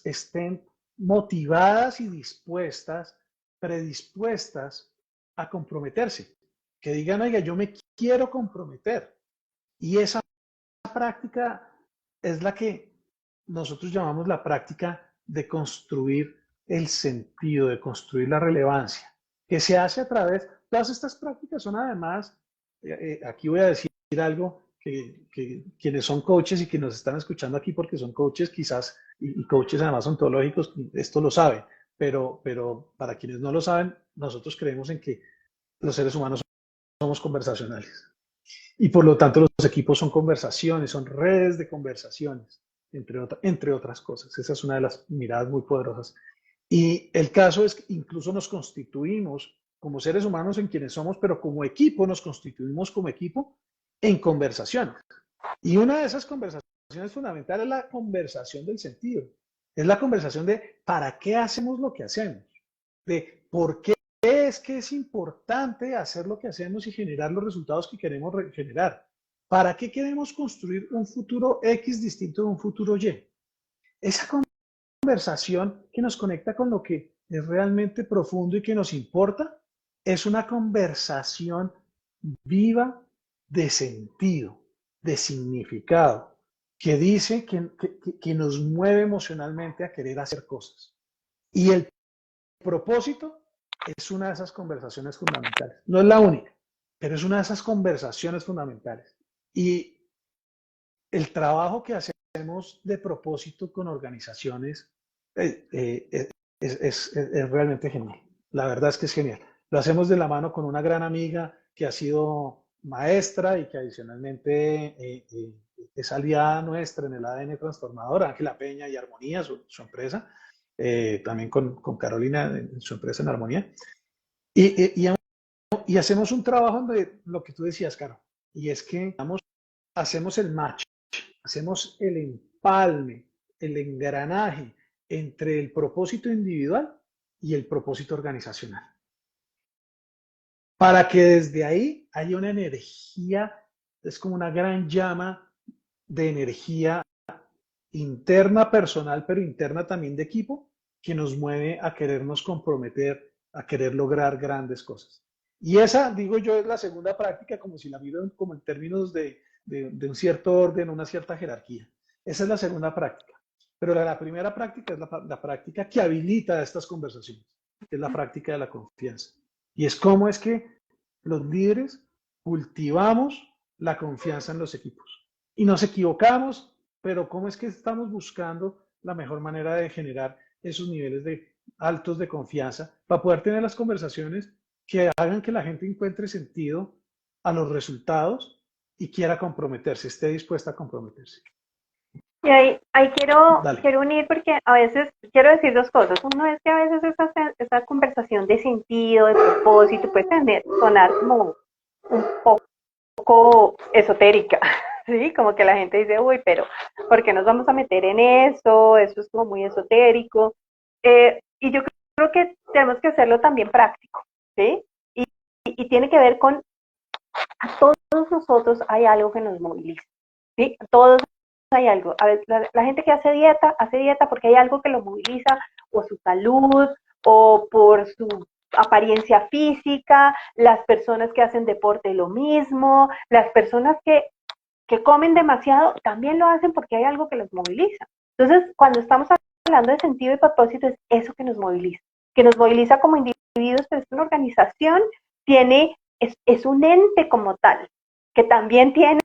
estén motivadas y dispuestas, predispuestas a comprometerse. Que digan, oiga, yo me quiero comprometer. Y esa práctica es la que nosotros llamamos la práctica de construir el sentido, de construir la relevancia, que se hace a través, todas estas prácticas son además, aquí voy a decir algo que quienes son coaches y que nos están escuchando aquí porque son coaches quizás, y coaches además ontológicos, esto lo saben, pero para quienes no lo saben, nosotros creemos en que los seres humanos somos conversacionales. Y por lo tanto los equipos son conversaciones, son redes de conversaciones, entre otras cosas. Esa es una de las miradas muy poderosas. Y el caso es que incluso nos constituimos como seres humanos en quienes somos, pero como equipo nos constituimos como equipo en conversaciones. Y una de esas conversaciones fundamentales es la conversación del sentido. Es la conversación de para qué hacemos lo que hacemos, de por qué es que es importante hacer lo que hacemos y generar los resultados que queremos generar. ¿Para qué queremos construir un futuro X distinto de un futuro Y? Esa conversación que nos conecta con lo que es realmente profundo y que nos importa es una conversación viva de sentido, de significado, que dice que nos mueve emocionalmente a querer hacer cosas. Y el propósito es una de esas conversaciones fundamentales. No es la única, pero es una de esas conversaciones fundamentales. Y el trabajo que hacemos de propósito con organizaciones es realmente genial. La verdad es que es genial. Lo hacemos de la mano con una gran amiga que ha sido maestra y que adicionalmente es aliada nuestra en el ADN Transformador, Ángela Peña y Armonía, su empresa. También con Carolina en su empresa en Armonía. Y hacemos un trabajo de lo que tú decías, Caro, y es que hacemos el match, hacemos el empalme, el engranaje entre el propósito individual y el propósito organizacional. Para que desde ahí haya una energía, es como una gran llama de energía interna personal, pero interna también de equipo, que nos mueve a querernos comprometer, a querer lograr grandes cosas. Y esa, digo yo, es la segunda práctica, como si la miro como en términos de un cierto orden, una cierta jerarquía. Esa es la segunda práctica. Pero la primera práctica es la práctica que habilita estas conversaciones, que es la práctica de la confianza. Y es cómo es que los líderes cultivamos la confianza en los equipos. Y nos equivocamos, pero cómo es que estamos buscando la mejor manera de generar esos niveles altos de confianza para poder tener las conversaciones que hagan que la gente encuentre sentido a los resultados y quiera comprometerse, esté dispuesta a comprometerse. Y ahí Dale. quiero unir porque a veces quiero decir dos cosas. Uno es que a veces esa conversación de sentido, de propósito, puede sonar como un poco esotérica, ¿sí? Como que la gente dice, uy, pero ¿por qué nos vamos a meter en eso? Eso es como muy esotérico. Y yo creo que tenemos que hacerlo también práctico, ¿sí? Y tiene que ver con, a todos nosotros hay algo que nos moviliza, ¿sí? A todos hay algo. A ver, la gente que hace dieta porque hay algo que lo moviliza, o su salud, o por su apariencia física, las personas que hacen deporte lo mismo, las personas que comen demasiado también lo hacen porque hay algo que los moviliza. Entonces, cuando estamos hablando de sentido y propósito, es eso que nos moviliza como individuos, pero es una organización, es un ente como tal, que también tiene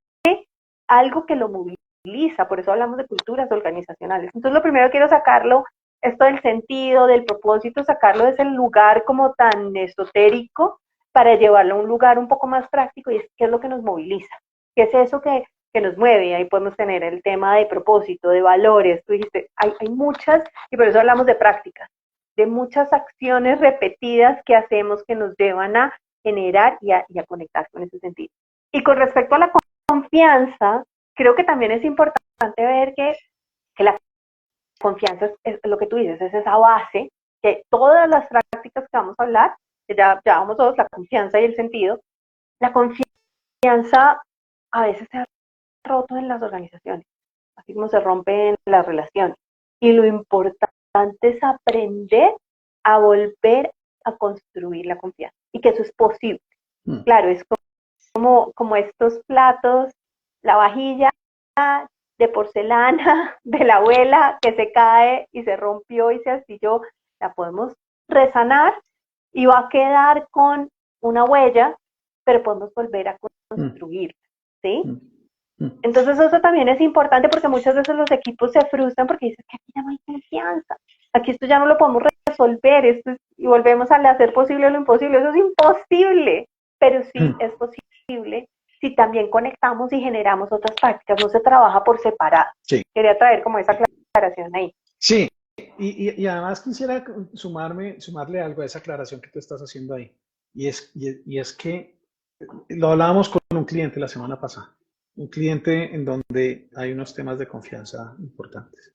algo que lo moviliza, por eso hablamos de culturas organizacionales. Entonces, lo primero quiero sacarlo, esto del sentido, del propósito, sacarlo de ese lugar como tan esotérico para llevarlo a un lugar un poco más práctico, y es qué es lo que nos moviliza, qué es eso que nos mueve. Ahí podemos tener el tema de propósito, de valores. Tú dijiste, hay muchas, y por eso hablamos de prácticas, de muchas acciones repetidas que hacemos que nos llevan a generar y a conectar con ese sentido. Y con respecto a la confianza, creo que también es importante ver que la confianza es lo que tú dices, es esa base, que todas las prácticas que vamos a hablar, que ya vamos todos, la confianza y el sentido, la confianza a veces se ha roto en las organizaciones, así como se rompen las relaciones. Y lo importante es aprender a volver a construir la confianza, y que eso es posible. Claro, es como estos platos, la vajilla de porcelana de la abuela que se cae y se rompió y se astilló, la podemos resanar y va a quedar con una huella, pero podemos volver a construirla, ¿sí? Entonces eso también es importante, porque muchas veces los equipos se frustran porque dicen que aquí ya no hay confianza, aquí esto ya no lo podemos resolver, y volvemos a hacer posible lo imposible. Eso es imposible, pero sí es posible si también conectamos y generamos otras prácticas, no se trabaja por separado. Sí. Quería traer como esa aclaración ahí. Sí, y además quisiera sumarle algo a esa aclaración que tú estás haciendo ahí, y es que lo hablábamos con un cliente la semana pasada, un cliente en donde hay unos temas de confianza importantes.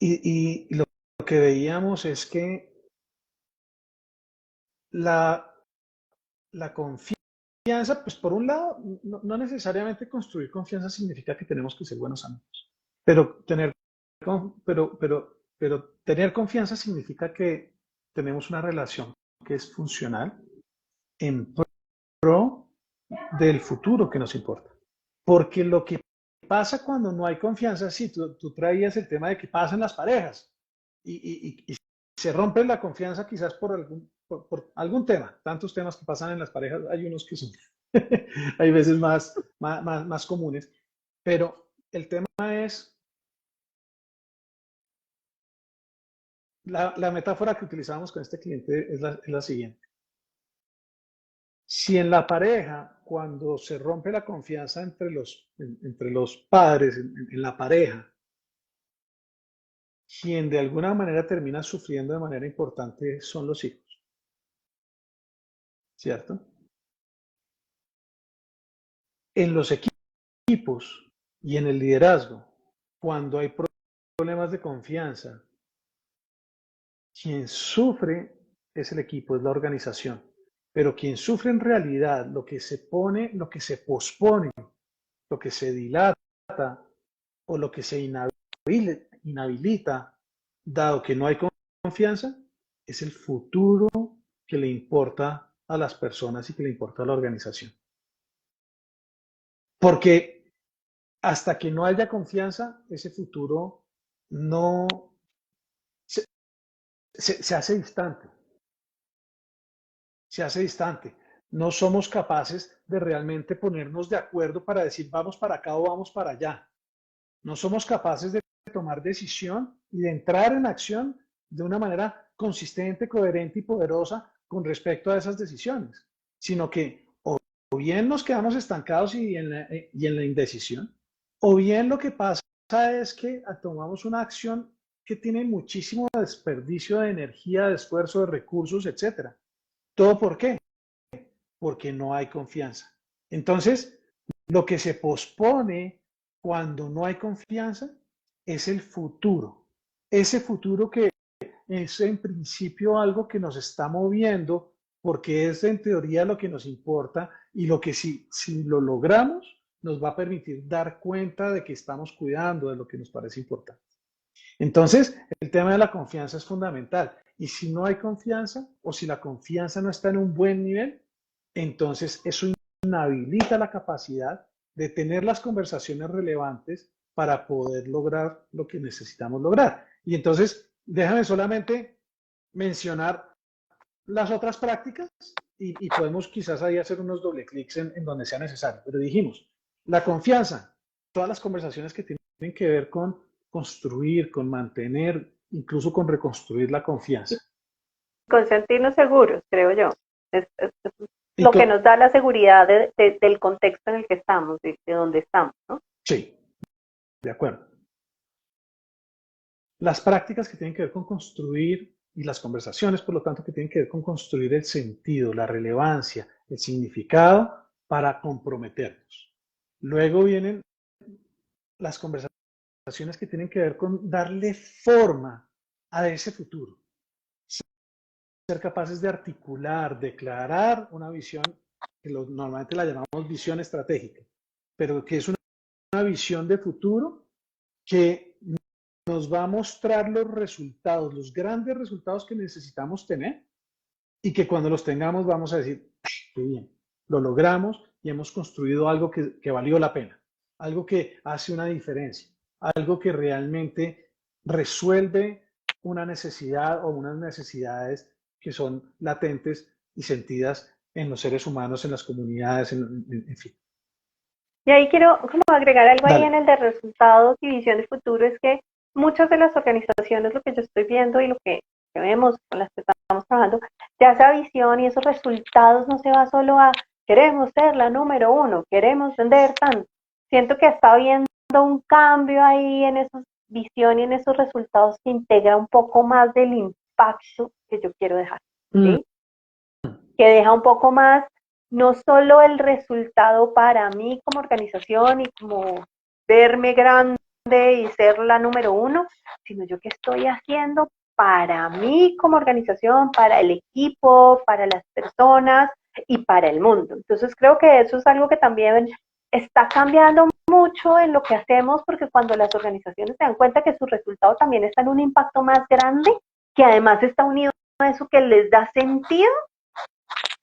Y lo que veíamos es que la confianza, pues por un lado, no necesariamente construir confianza significa que tenemos que ser buenos amigos, pero tener confianza significa que tenemos una relación que es funcional en pro del futuro que nos importa. Porque lo que pasa cuando no hay confianza, sí, tú traías el tema de que pasan las parejas y se rompe la confianza quizás por algún tema. Tantos temas que pasan en las parejas, hay unos que son hay veces más comunes, pero el tema es la metáfora que utilizamos con este cliente es la siguiente. Si en la pareja, cuando se rompe la confianza entre los padres, en la pareja, quien de alguna manera termina sufriendo de manera importante son los hijos, ¿cierto? En los equipos y en el liderazgo, cuando hay problemas de confianza, quien sufre es el equipo, es la organización. Pero quien sufre en realidad, lo que se pospone, lo que se dilata o lo que se inhabilita, dado que no hay confianza es el futuro que le importa a las personas y que le importa a la organización. Porque hasta que no haya confianza, ese futuro no se hace distante. Se hace distante. No somos capaces de realmente ponernos de acuerdo para decir vamos para acá o vamos para allá. No somos capaces de tomar decisión y de entrar en acción de una manera consistente, coherente y poderosa con respecto a esas decisiones, sino que o bien nos quedamos estancados y en la indecisión, o bien lo que pasa es que tomamos una acción que tiene muchísimo desperdicio de energía, de esfuerzo, de recursos, etcétera. ¿Todo por qué? Porque no hay confianza. Entonces, lo que se pospone cuando no hay confianza es el futuro. Ese futuro que es en principio algo que nos está moviendo porque es en teoría lo que nos importa y lo que si lo logramos nos va a permitir dar cuenta de que estamos cuidando de lo que nos parece importante. Entonces, el tema de la confianza es fundamental. Y si no hay confianza o si la confianza no está en un buen nivel, entonces eso inhabilita la capacidad de tener las conversaciones relevantes para poder lograr lo que necesitamos lograr. Y entonces, déjame solamente mencionar las otras prácticas y podemos quizás ahí hacer unos doble clics en donde sea necesario. Pero dijimos, la confianza, todas las conversaciones que tienen que ver con construir, con mantener, incluso con reconstruir la confianza. Con sentirnos seguros, creo yo. Es lo que nos da la seguridad del contexto en el que estamos, de donde estamos, ¿no? Sí, de acuerdo. Las prácticas que tienen que ver con construir y las conversaciones, por lo tanto, que tienen que ver con construir el sentido, la relevancia, el significado para comprometernos. Luego vienen las conversaciones que tienen que ver con darle forma a ese futuro. Ser capaces de articular, declarar una visión, que normalmente la llamamos visión estratégica, pero que es una visión de futuro que nos va a mostrar los resultados, los grandes resultados que necesitamos tener y que cuando los tengamos vamos a decir, qué bien, lo logramos y hemos construido algo que valió la pena, algo que hace una diferencia, algo que realmente resuelve una necesidad o unas necesidades que son latentes y sentidas en los seres humanos, en las comunidades, en fin. Y ahí quiero como agregar algo ahí Dale. en el de resultados y visión de futuro, es que muchas de las organizaciones, lo que yo estoy viendo y lo que vemos con las que estamos trabajando, ya esa visión y esos resultados no se va solo a queremos ser la número uno, queremos vender tanto. Siento que está habiendo un cambio ahí en esa visión y en esos resultados que integra un poco más del impacto que yo quiero dejar, ¿sí? Que deja un poco más no solo el resultado para mí como organización y como verme grande y ser la número uno, sino yo qué estoy haciendo para mí como organización, para el equipo, para las personas y para el mundo. Entonces creo que eso es algo que también está cambiando mucho en lo que hacemos, porque cuando las organizaciones se dan cuenta que su resultado también está en un impacto más grande, que además está unido a eso que les da sentido,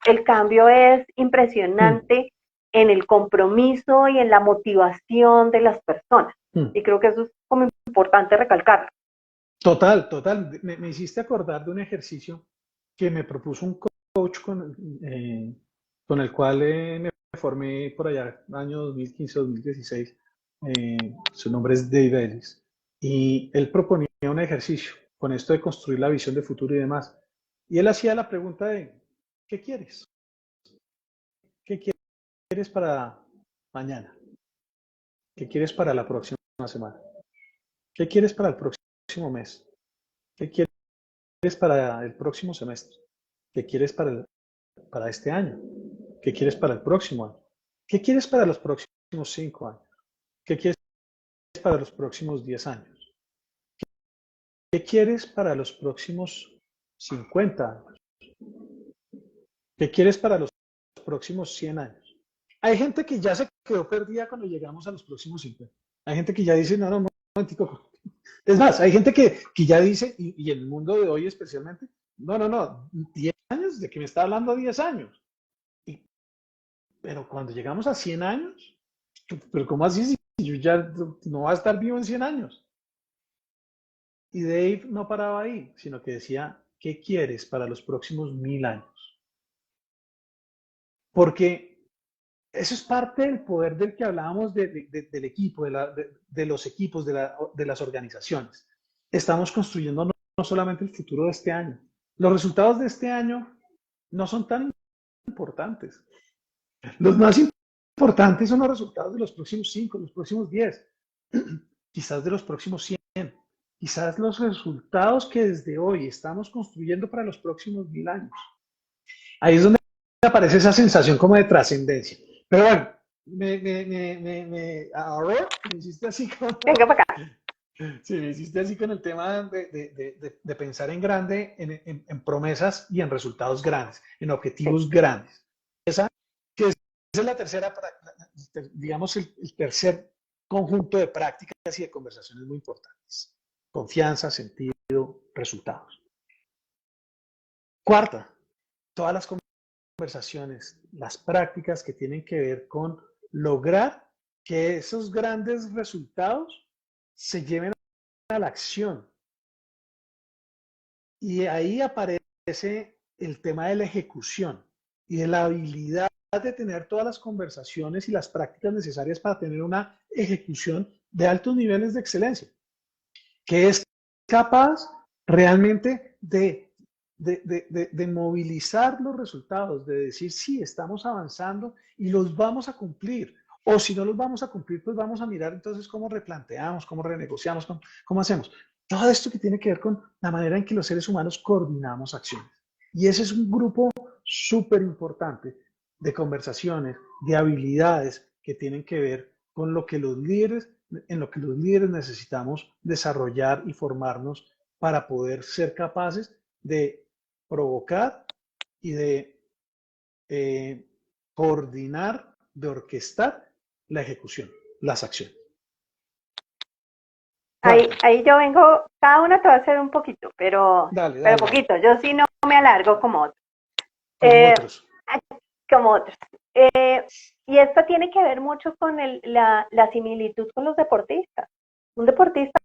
el cambio es impresionante en el compromiso y en la motivación de las personas. Y creo que eso es como importante recalcarlo. Total, total. Me hiciste acordar de un ejercicio que me propuso un coach con el cual me formé por allá, año 2015-2016. Su nombre es Dave Ellis. Y él proponía un ejercicio con esto de construir la visión de futuro y demás. Y él hacía la pregunta de, ¿qué quieres? ¿Qué quieres para mañana? ¿Qué quieres para la próxima semana? ¿Qué quieres para el próximo mes? ¿Qué quieres para el próximo semestre? ¿Qué quieres para este año? ¿Qué quieres para el próximo año? ¿Qué quieres para los próximos 5 años? ¿Qué quieres para los próximos 10 años? ¿Qué quieres para los próximos 50 años? ¿Qué quieres para los próximos 100 años? Hay gente que ya se quedó perdida cuando llegamos a los próximos 50. Hay gente que ya dice, no, momentico, Es más, hay gente que ya dice, y en el mundo de hoy especialmente, no, 10 años, ¿de que me está hablando 10 años? Pero cuando llegamos a 100 años, pero ¿cómo así si yo ya no voy a estar vivo en 100 años? Y Dave no paraba ahí, sino que decía, ¿qué quieres para los próximos 1000 años? Porque eso es parte del poder del que hablábamos del equipo, de los equipos, de las organizaciones. Estamos construyendo no solamente el futuro de este año. Los resultados de este año no son tan importantes. Los más importantes son los resultados de los próximos 5, los próximos 10, quizás de los próximos 100, quizás los resultados que desde hoy estamos construyendo para los próximos 1000 años. Ahí es donde aparece esa sensación como de trascendencia. Pero bueno, ahora me hiciste así como... Venga para acá. Sí, me hiciste así con el tema de pensar en grande, en promesas y en resultados grandes, en objetivos grandes. Esa es la tercera, digamos, el tercer conjunto de prácticas y de conversaciones muy importantes. Confianza, sentido, resultados. Cuarta, todas las conversaciones, las prácticas que tienen que ver con lograr que esos grandes resultados se lleven a la acción. Y ahí aparece el tema de la ejecución y de la habilidad de tener todas las conversaciones y las prácticas necesarias para tener una ejecución de altos niveles de excelencia, que es capaz realmente de movilizar los resultados, de decir, sí, estamos avanzando y los vamos a cumplir. O si no los vamos a cumplir, pues vamos a mirar entonces cómo replanteamos, cómo renegociamos, cómo hacemos. Todo esto que tiene que ver con la manera en que los seres humanos coordinamos acciones. Y ese es un grupo súper importante de conversaciones, de habilidades que tienen que ver con lo que los líderes, en lo que los líderes necesitamos desarrollar y formarnos para poder ser capaces de provocar y de coordinar, de orquestar la ejecución, las acciones. Ahí yo vengo, cada una te va a hacer un poquito, pero poquito. Yo sí no me alargo como otros. Como otros. Y esto tiene que ver mucho con la similitud con los deportistas. Un deportista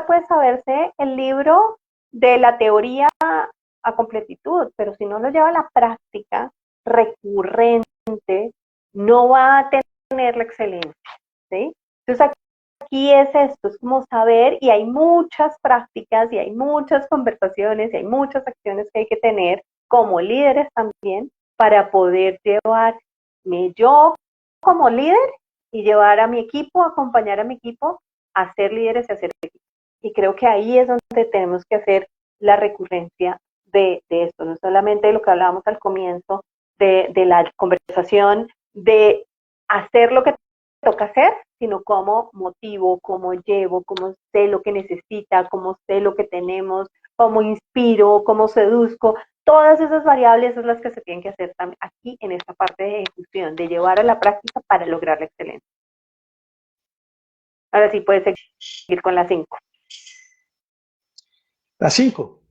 puede saberse el libro de la teoría a completitud, pero si no lo lleva a la práctica recurrente, no va a tener la excelencia, ¿sí? Entonces aquí es esto, es como saber, y hay muchas prácticas, y hay muchas conversaciones, y hay muchas acciones que hay que tener como líderes también, para poder llevarme yo como líder y llevar a mi equipo, acompañar a mi equipo a ser líderes y a ser equipo. Y creo que ahí es donde tenemos que hacer la recurrencia de esto, no solamente de lo que hablábamos al comienzo, de la conversación, de hacer lo que toca hacer, sino cómo motivo, cómo llevo, cómo sé lo que necesita, cómo sé lo que tenemos, cómo inspiro, cómo seduzco. Todas esas variables son las que se tienen que hacer aquí en esta parte de ejecución, de llevar a la práctica para lograr la excelencia. Ahora sí puedes seguir con la 5. La 5.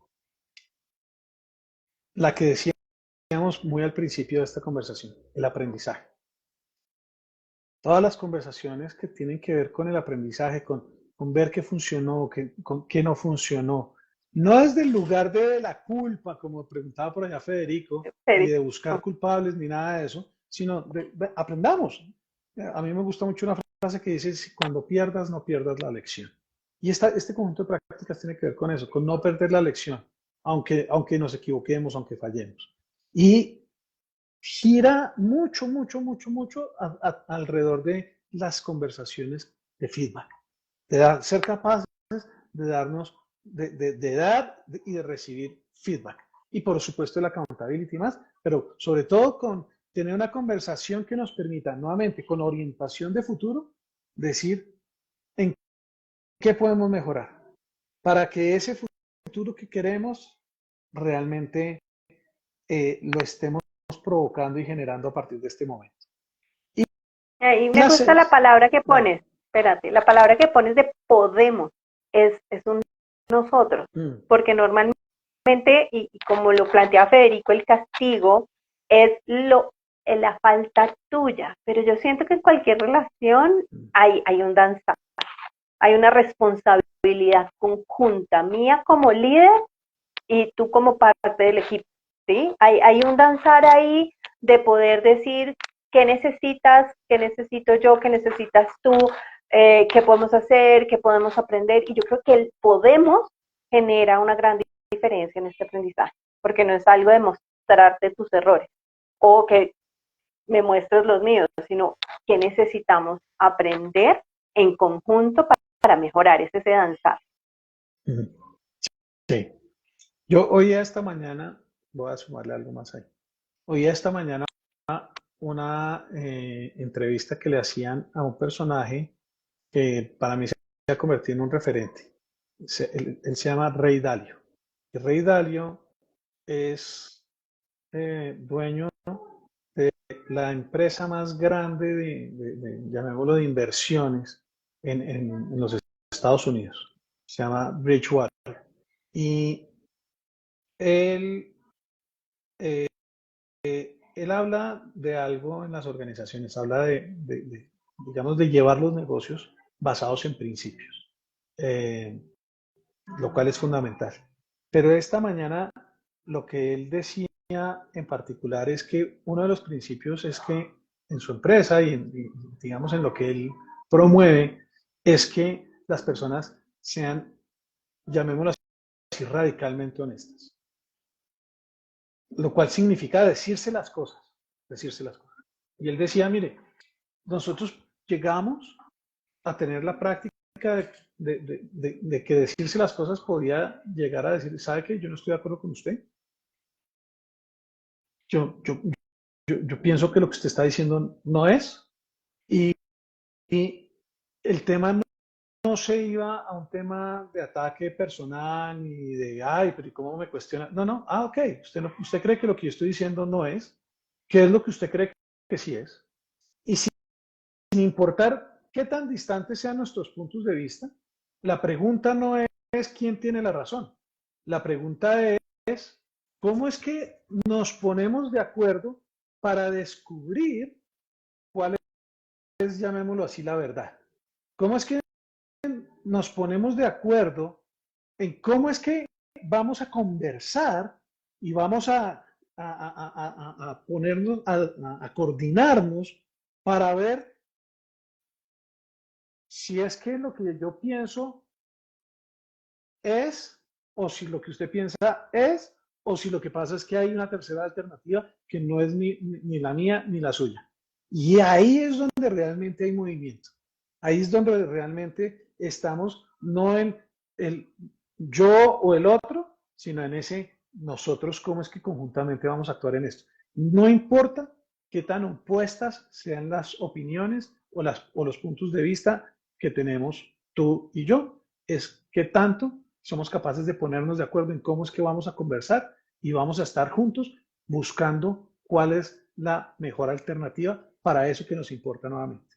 La que decíamos muy al principio de esta conversación, el aprendizaje. Todas las conversaciones que tienen que ver con el aprendizaje, con ver qué funcionó, qué no funcionó. No desde el lugar de la culpa, como preguntaba por allá Federico, ni de buscar culpables, ni nada de eso, sino aprendamos. A mí me gusta mucho una frase que dice, cuando pierdas, no pierdas la lección. Y este conjunto de prácticas tiene que ver con eso, con no perder la lección, aunque nos equivoquemos, aunque fallemos. Y gira mucho alrededor de las conversaciones de feedback, de ser capaces de darnos, de dar y de recibir feedback. Y por supuesto el accountability más, pero sobre todo con tener una conversación que nos permita, nuevamente, con orientación de futuro, decir en qué podemos mejorar para que ese futuro que queremos realmente lo estemos provocando y generando a partir de este momento. Y me gusta la palabra que pones, espérate, la palabra que pones de podemos. es un nosotros, porque normalmente, y como lo plantea Federico, el castigo es la falta tuya, pero yo siento que en cualquier relación hay un danzar, hay una responsabilidad conjunta mía como líder y tú como parte del equipo, ¿sí? Hay un danzar ahí de poder decir qué necesitas, qué necesito yo, qué necesitas tú, qué podemos hacer, qué podemos aprender, y yo creo que el podemos genera una gran diferencia en este aprendizaje, porque no es algo de mostrarte tus errores o que me muestres los míos, sino que necesitamos aprender en conjunto para mejorar, ese danzar. Sí. Yo oí esta mañana, voy a sumarle algo más ahí, oí esta mañana una entrevista que le hacían a un personaje que para mí se ha convertido en un referente. Él se llama Ray Dalio. Y Ray Dalio es dueño de la empresa más grande llamémoslo, de inversiones en los Estados Unidos. Se llama Bridgewater. Y él, él habla de algo en las organizaciones, habla digamos, de llevar los negocios basados en principios, lo cual es fundamental. Pero esta mañana lo que él decía en particular es que uno de los principios es que en su empresa digamos en lo que él promueve es que las personas sean, llamémoslo así, radicalmente honestas. Lo cual significa decirse las cosas, decirse las cosas. Y él decía, mire, nosotros llegamos a tener la práctica de que decirse las cosas podía llegar a decir, ¿sabe qué? Yo no estoy de acuerdo con usted. Yo pienso que lo que usted está diciendo no es. Y el tema no se iba a un tema de ataque personal ni de, ay, pero ¿y cómo me cuestiona? No, ok, usted cree que lo que yo estoy diciendo no es. ¿Qué es lo que usted cree que sí es? Y sin importar qué tan distantes sean nuestros puntos de vista, la pregunta no es quién tiene la razón. La pregunta es cómo es que nos ponemos de acuerdo para descubrir cuál es, llamémoslo así, la verdad. ¿Cómo es que nos ponemos de acuerdo en cómo es que vamos a conversar y vamos a ponernos, a coordinarnos para ver si es que lo que yo pienso es, o si lo que usted piensa es, o si lo que pasa es que hay una tercera alternativa que no es ni la mía ni la suya. Y ahí es donde realmente hay movimiento. Ahí es donde realmente estamos, no en el yo o el otro, sino en ese nosotros, cómo es que conjuntamente vamos a actuar en esto. No importa qué tan opuestas sean las opiniones o los puntos de vista que tenemos tú y yo, es qué tanto somos capaces de ponernos de acuerdo en cómo es que vamos a conversar y vamos a estar juntos buscando cuál es la mejor alternativa para eso que nos importa nuevamente.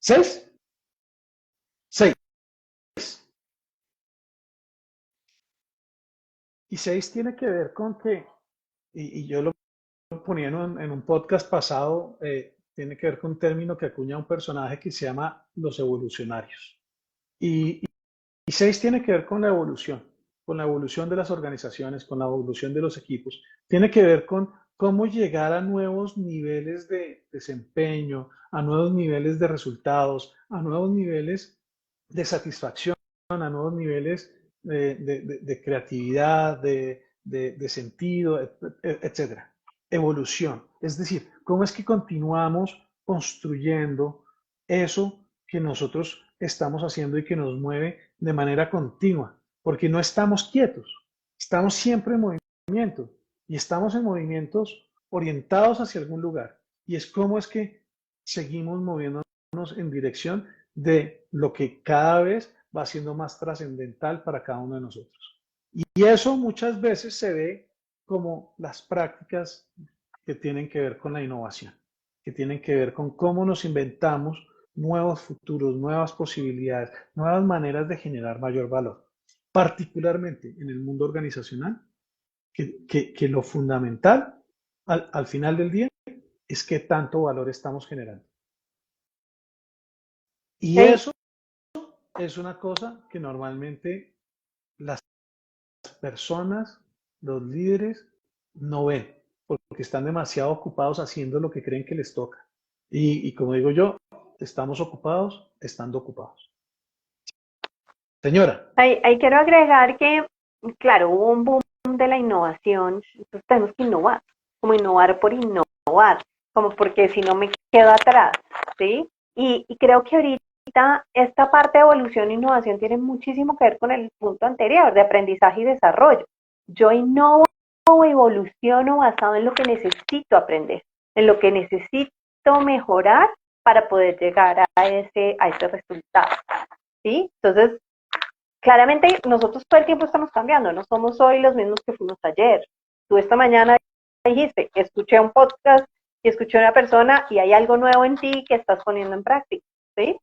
6. Y 6 tiene que ver con que, y yo lo ponía en un podcast pasado, tiene que ver con un término que acuña un personaje que se llama los evolucionarios. Y 6 tiene que ver con la evolución de las organizaciones, con la evolución de los equipos. Tiene que ver con cómo llegar a nuevos niveles de desempeño, a nuevos niveles de resultados, a nuevos niveles de satisfacción, a nuevos niveles de creatividad, de sentido, etc. Evolución. Es decir, cómo es que continuamos construyendo eso que nosotros estamos haciendo y que nos mueve de manera continua, porque no estamos quietos, estamos siempre en movimiento y estamos en movimientos orientados hacia algún lugar. Y es como es que seguimos moviéndonos en dirección de lo que cada vez va siendo más trascendental para cada uno de nosotros. Y eso muchas veces se ve como las prácticas que tienen que ver con la innovación, que tienen que ver con cómo nos inventamos nuevos futuros, nuevas posibilidades, nuevas maneras de generar mayor valor, particularmente en el mundo organizacional, que lo fundamental al final del día es qué tanto valor estamos generando. Y eso es una cosa que normalmente las personas, los líderes, no ven, porque están demasiado ocupados haciendo lo que creen que les toca. Y como digo yo, estamos ocupados estando ocupados. Señora. Ahí quiero agregar que, claro, hubo un boom de la innovación, entonces tenemos que innovar, como innovar por innovar, como porque si no me quedo atrás, ¿sí? Y creo que ahorita esta parte de evolución e innovación tiene muchísimo que ver con el punto anterior, de aprendizaje y desarrollo. Yo innovo o evoluciono basado en lo que necesito aprender, en lo que necesito mejorar para poder llegar a ese resultado, ¿sí? Entonces, claramente nosotros todo el tiempo estamos cambiando, no somos hoy los mismos que fuimos ayer. Tú esta mañana dijiste, escuché un podcast y escuché a una persona y hay algo nuevo en ti que estás poniendo en práctica, ¿sí?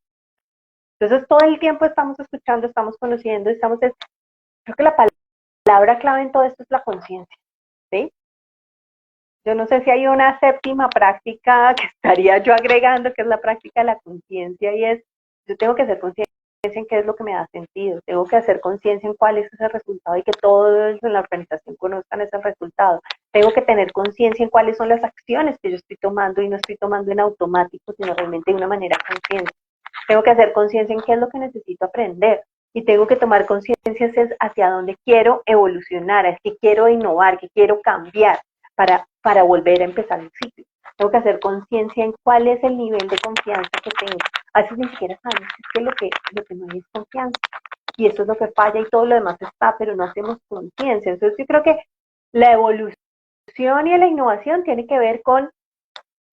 Entonces todo el tiempo estamos escuchando, estamos conociendo, creo que la palabra clave en todo esto es la conciencia, ¿sí? Yo no sé si hay una séptima práctica que estaría yo agregando, que es la práctica de la conciencia, y es, yo tengo que ser consciente en qué es lo que me da sentido, tengo que hacer conciencia en cuál es ese resultado y que todos en la organización conozcan ese resultado, tengo que tener conciencia en cuáles son las acciones que yo estoy tomando y no estoy tomando en automático, sino realmente de una manera consciente, tengo que hacer conciencia en qué es lo que necesito aprender y tengo que tomar conciencia hacia dónde quiero evolucionar, es que quiero innovar, que quiero cambiar para volver a empezar el ciclo. Tengo que hacer conciencia en cuál es el nivel de confianza que tengo. A veces ni siquiera sabemos que lo que no hay es confianza. Y eso es lo que falla y todo lo demás está, pero no hacemos conciencia. Entonces yo creo que la evolución y la innovación tiene que ver con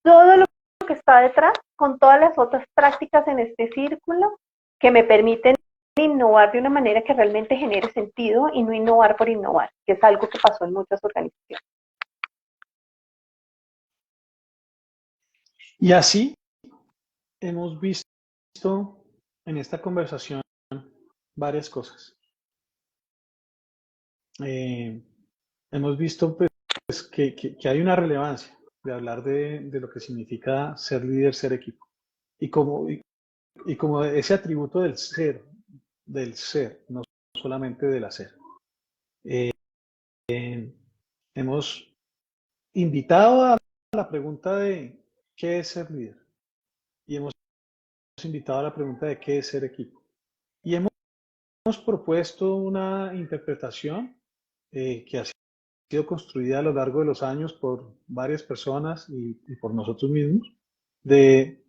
todo lo que está detrás, con todas las otras prácticas en este círculo que me permiten innovar de una manera que realmente genere sentido y no innovar por innovar, que es algo que pasó en muchas organizaciones. Y así hemos visto en esta conversación varias cosas. Hemos visto pues, que hay una relevancia de hablar de lo que significa ser líder, ser equipo. Y como ese atributo del ser, no solamente del hacer. Hemos invitado a la pregunta de qué es ser líder y hemos invitado a la pregunta de qué es ser equipo. Y hemos propuesto una interpretación que ha sido construida a lo largo de los años por varias personas y por nosotros mismos de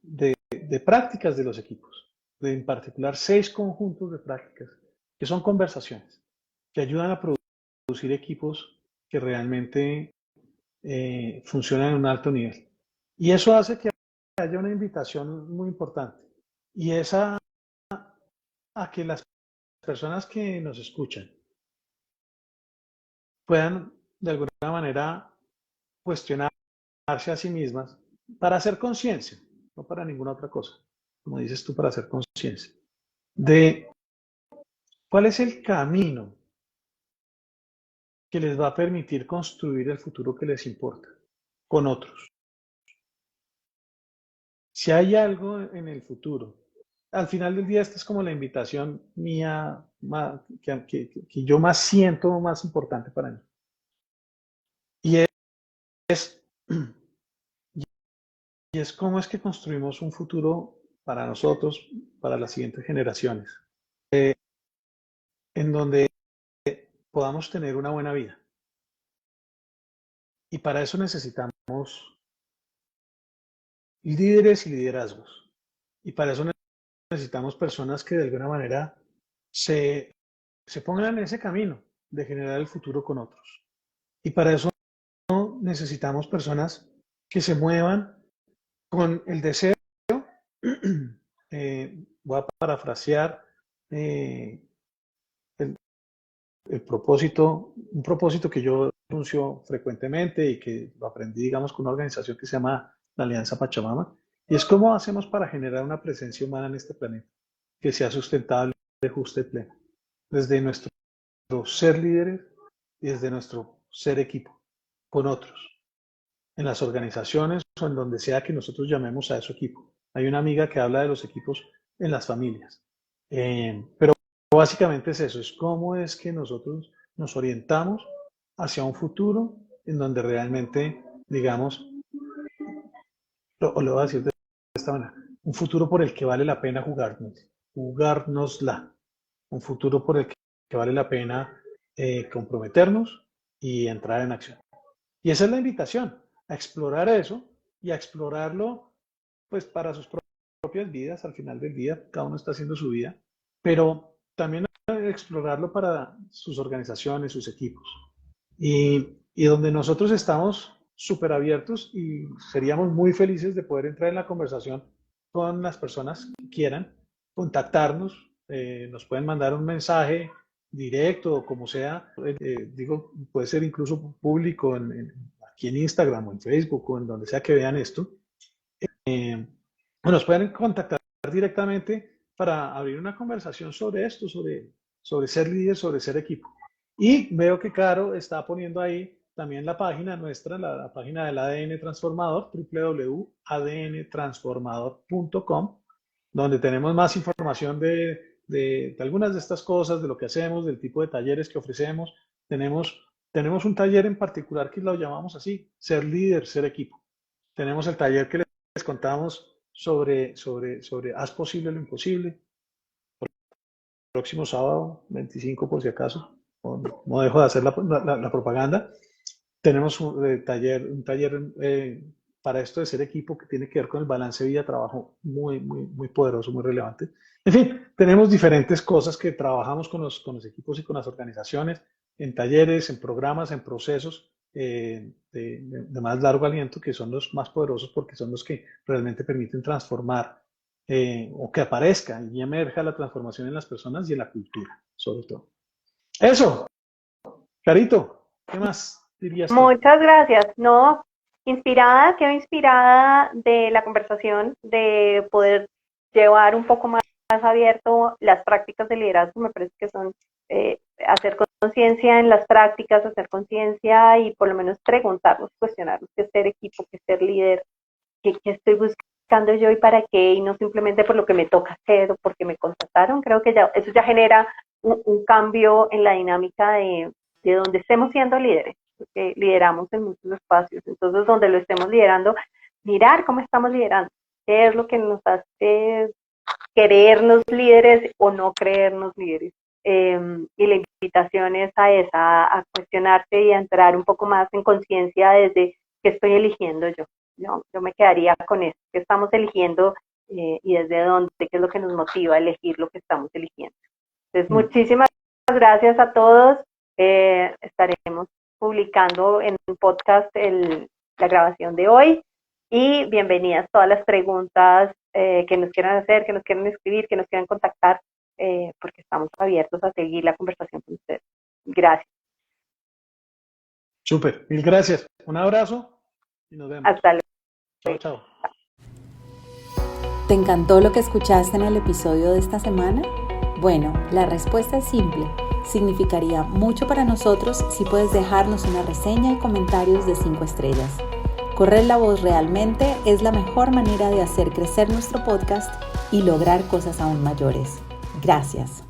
prácticas de los equipos, en particular 6 conjuntos de prácticas que son conversaciones que ayudan a producir equipos que realmente funcionan en un alto nivel. Y eso hace que haya una invitación muy importante y es a que las personas que nos escuchan puedan de alguna manera cuestionarse a sí mismas para hacer conciencia, no para ninguna otra cosa, como dices tú, para hacer conciencia de cuál es el camino que les va a permitir construir el futuro que les importa con otros. Si hay algo en el futuro, al final del día esta es como la invitación mía que yo más siento más importante para mí. Y es cómo es que construimos un futuro para nosotros, para las siguientes generaciones, en donde podamos tener una buena vida. Y para eso necesitamos líderes y liderazgos. Y para eso necesitamos personas que de alguna manera se pongan en ese camino de generar el futuro con otros. Y para eso necesitamos personas que se muevan con el deseo, voy a parafrasear el propósito, un propósito que yo anuncio frecuentemente y que lo aprendí, digamos, con una organización que se llama la Alianza Pachamama, Y es cómo hacemos para generar una presencia humana en este planeta que sea sustentable, justa y plena, desde nuestro ser líderes y desde nuestro ser equipo, con otros, en las organizaciones o en donde sea que nosotros llamemos a eso equipo. Hay una amiga que habla de los equipos en las familias, pero básicamente es eso, es cómo es que nosotros nos orientamos hacia un futuro en donde realmente, digamos, lo voy a decir de esta manera, un futuro por el que vale la pena jugárnosla, un futuro por el que vale la pena comprometernos y entrar en acción. Y esa es la invitación, a explorar eso y a explorarlo pues para sus propias vidas, al final del día, cada uno está haciendo su vida, pero también a explorarlo para sus organizaciones, sus equipos. Y donde nosotros estamos súper abiertos y seríamos muy felices de poder entrar en la conversación con las personas que quieran contactarnos, nos pueden mandar un mensaje directo o como sea, digo, puede ser incluso público aquí en Instagram o en Facebook o en donde sea que vean esto, nos pueden contactar directamente para abrir una conversación sobre esto, sobre ser líder, sobre ser equipo. Y veo que Caro está poniendo ahí también la página nuestra, la página del ADN Transformador, www.adntransformador.com, donde tenemos más información de algunas de estas cosas, de lo que hacemos, del tipo de talleres que ofrecemos. Tenemos un taller en particular que lo llamamos así, ser líder, ser equipo. Tenemos el taller que les contamos sobre haz posible lo imposible. El próximo sábado, 25 por si acaso, no dejo de hacer la propaganda. Tenemos un taller para esto de ser equipo que tiene que ver con el balance vida-trabajo muy, muy, muy poderoso, muy relevante. En fin, tenemos diferentes cosas que trabajamos con los equipos y con las organizaciones, en talleres, en programas, en procesos de más largo aliento, que son los más poderosos porque son los que realmente permiten transformar o que aparezca y emerja la transformación en las personas y en la cultura, sobre todo. Eso, Carito, ¿qué más dirías tú? Muchas gracias. No, quedo inspirada de la conversación, de poder llevar un poco más abierto las prácticas de liderazgo. Me parece que son hacer conciencia en las prácticas, hacer conciencia y por lo menos preguntarnos, cuestionarnos qué es ser equipo, qué es ser líder, qué estoy buscando yo y para qué, y no simplemente por lo que me toca hacer o porque me contrataron. Creo que eso ya genera un cambio en la dinámica de donde estemos siendo líderes, porque lideramos en muchos espacios. Entonces, donde lo estemos liderando, mirar cómo estamos liderando, qué es lo que nos hace creernos líderes o no creernos líderes. Y la invitación es a cuestionarse y a entrar un poco más en conciencia desde qué estoy eligiendo yo. Yo me quedaría con eso, qué estamos eligiendo y desde dónde, qué es lo que nos motiva a elegir lo que estamos eligiendo. Entonces, muchísimas gracias a todos. Estaremos publicando en un podcast la grabación de hoy y bienvenidas todas las preguntas que nos quieran hacer, que nos quieran escribir, que nos quieran contactar, porque estamos abiertos a seguir la conversación con ustedes. Gracias. Súper, mil gracias. Un abrazo y nos vemos. Hasta luego. Chao, chao. ¿Te encantó lo que escuchaste en el episodio de esta semana? Bueno, la respuesta es simple. Significaría mucho para nosotros si puedes dejarnos una reseña y comentarios de 5 estrellas. Correr la voz realmente es la mejor manera de hacer crecer nuestro podcast y lograr cosas aún mayores. Gracias.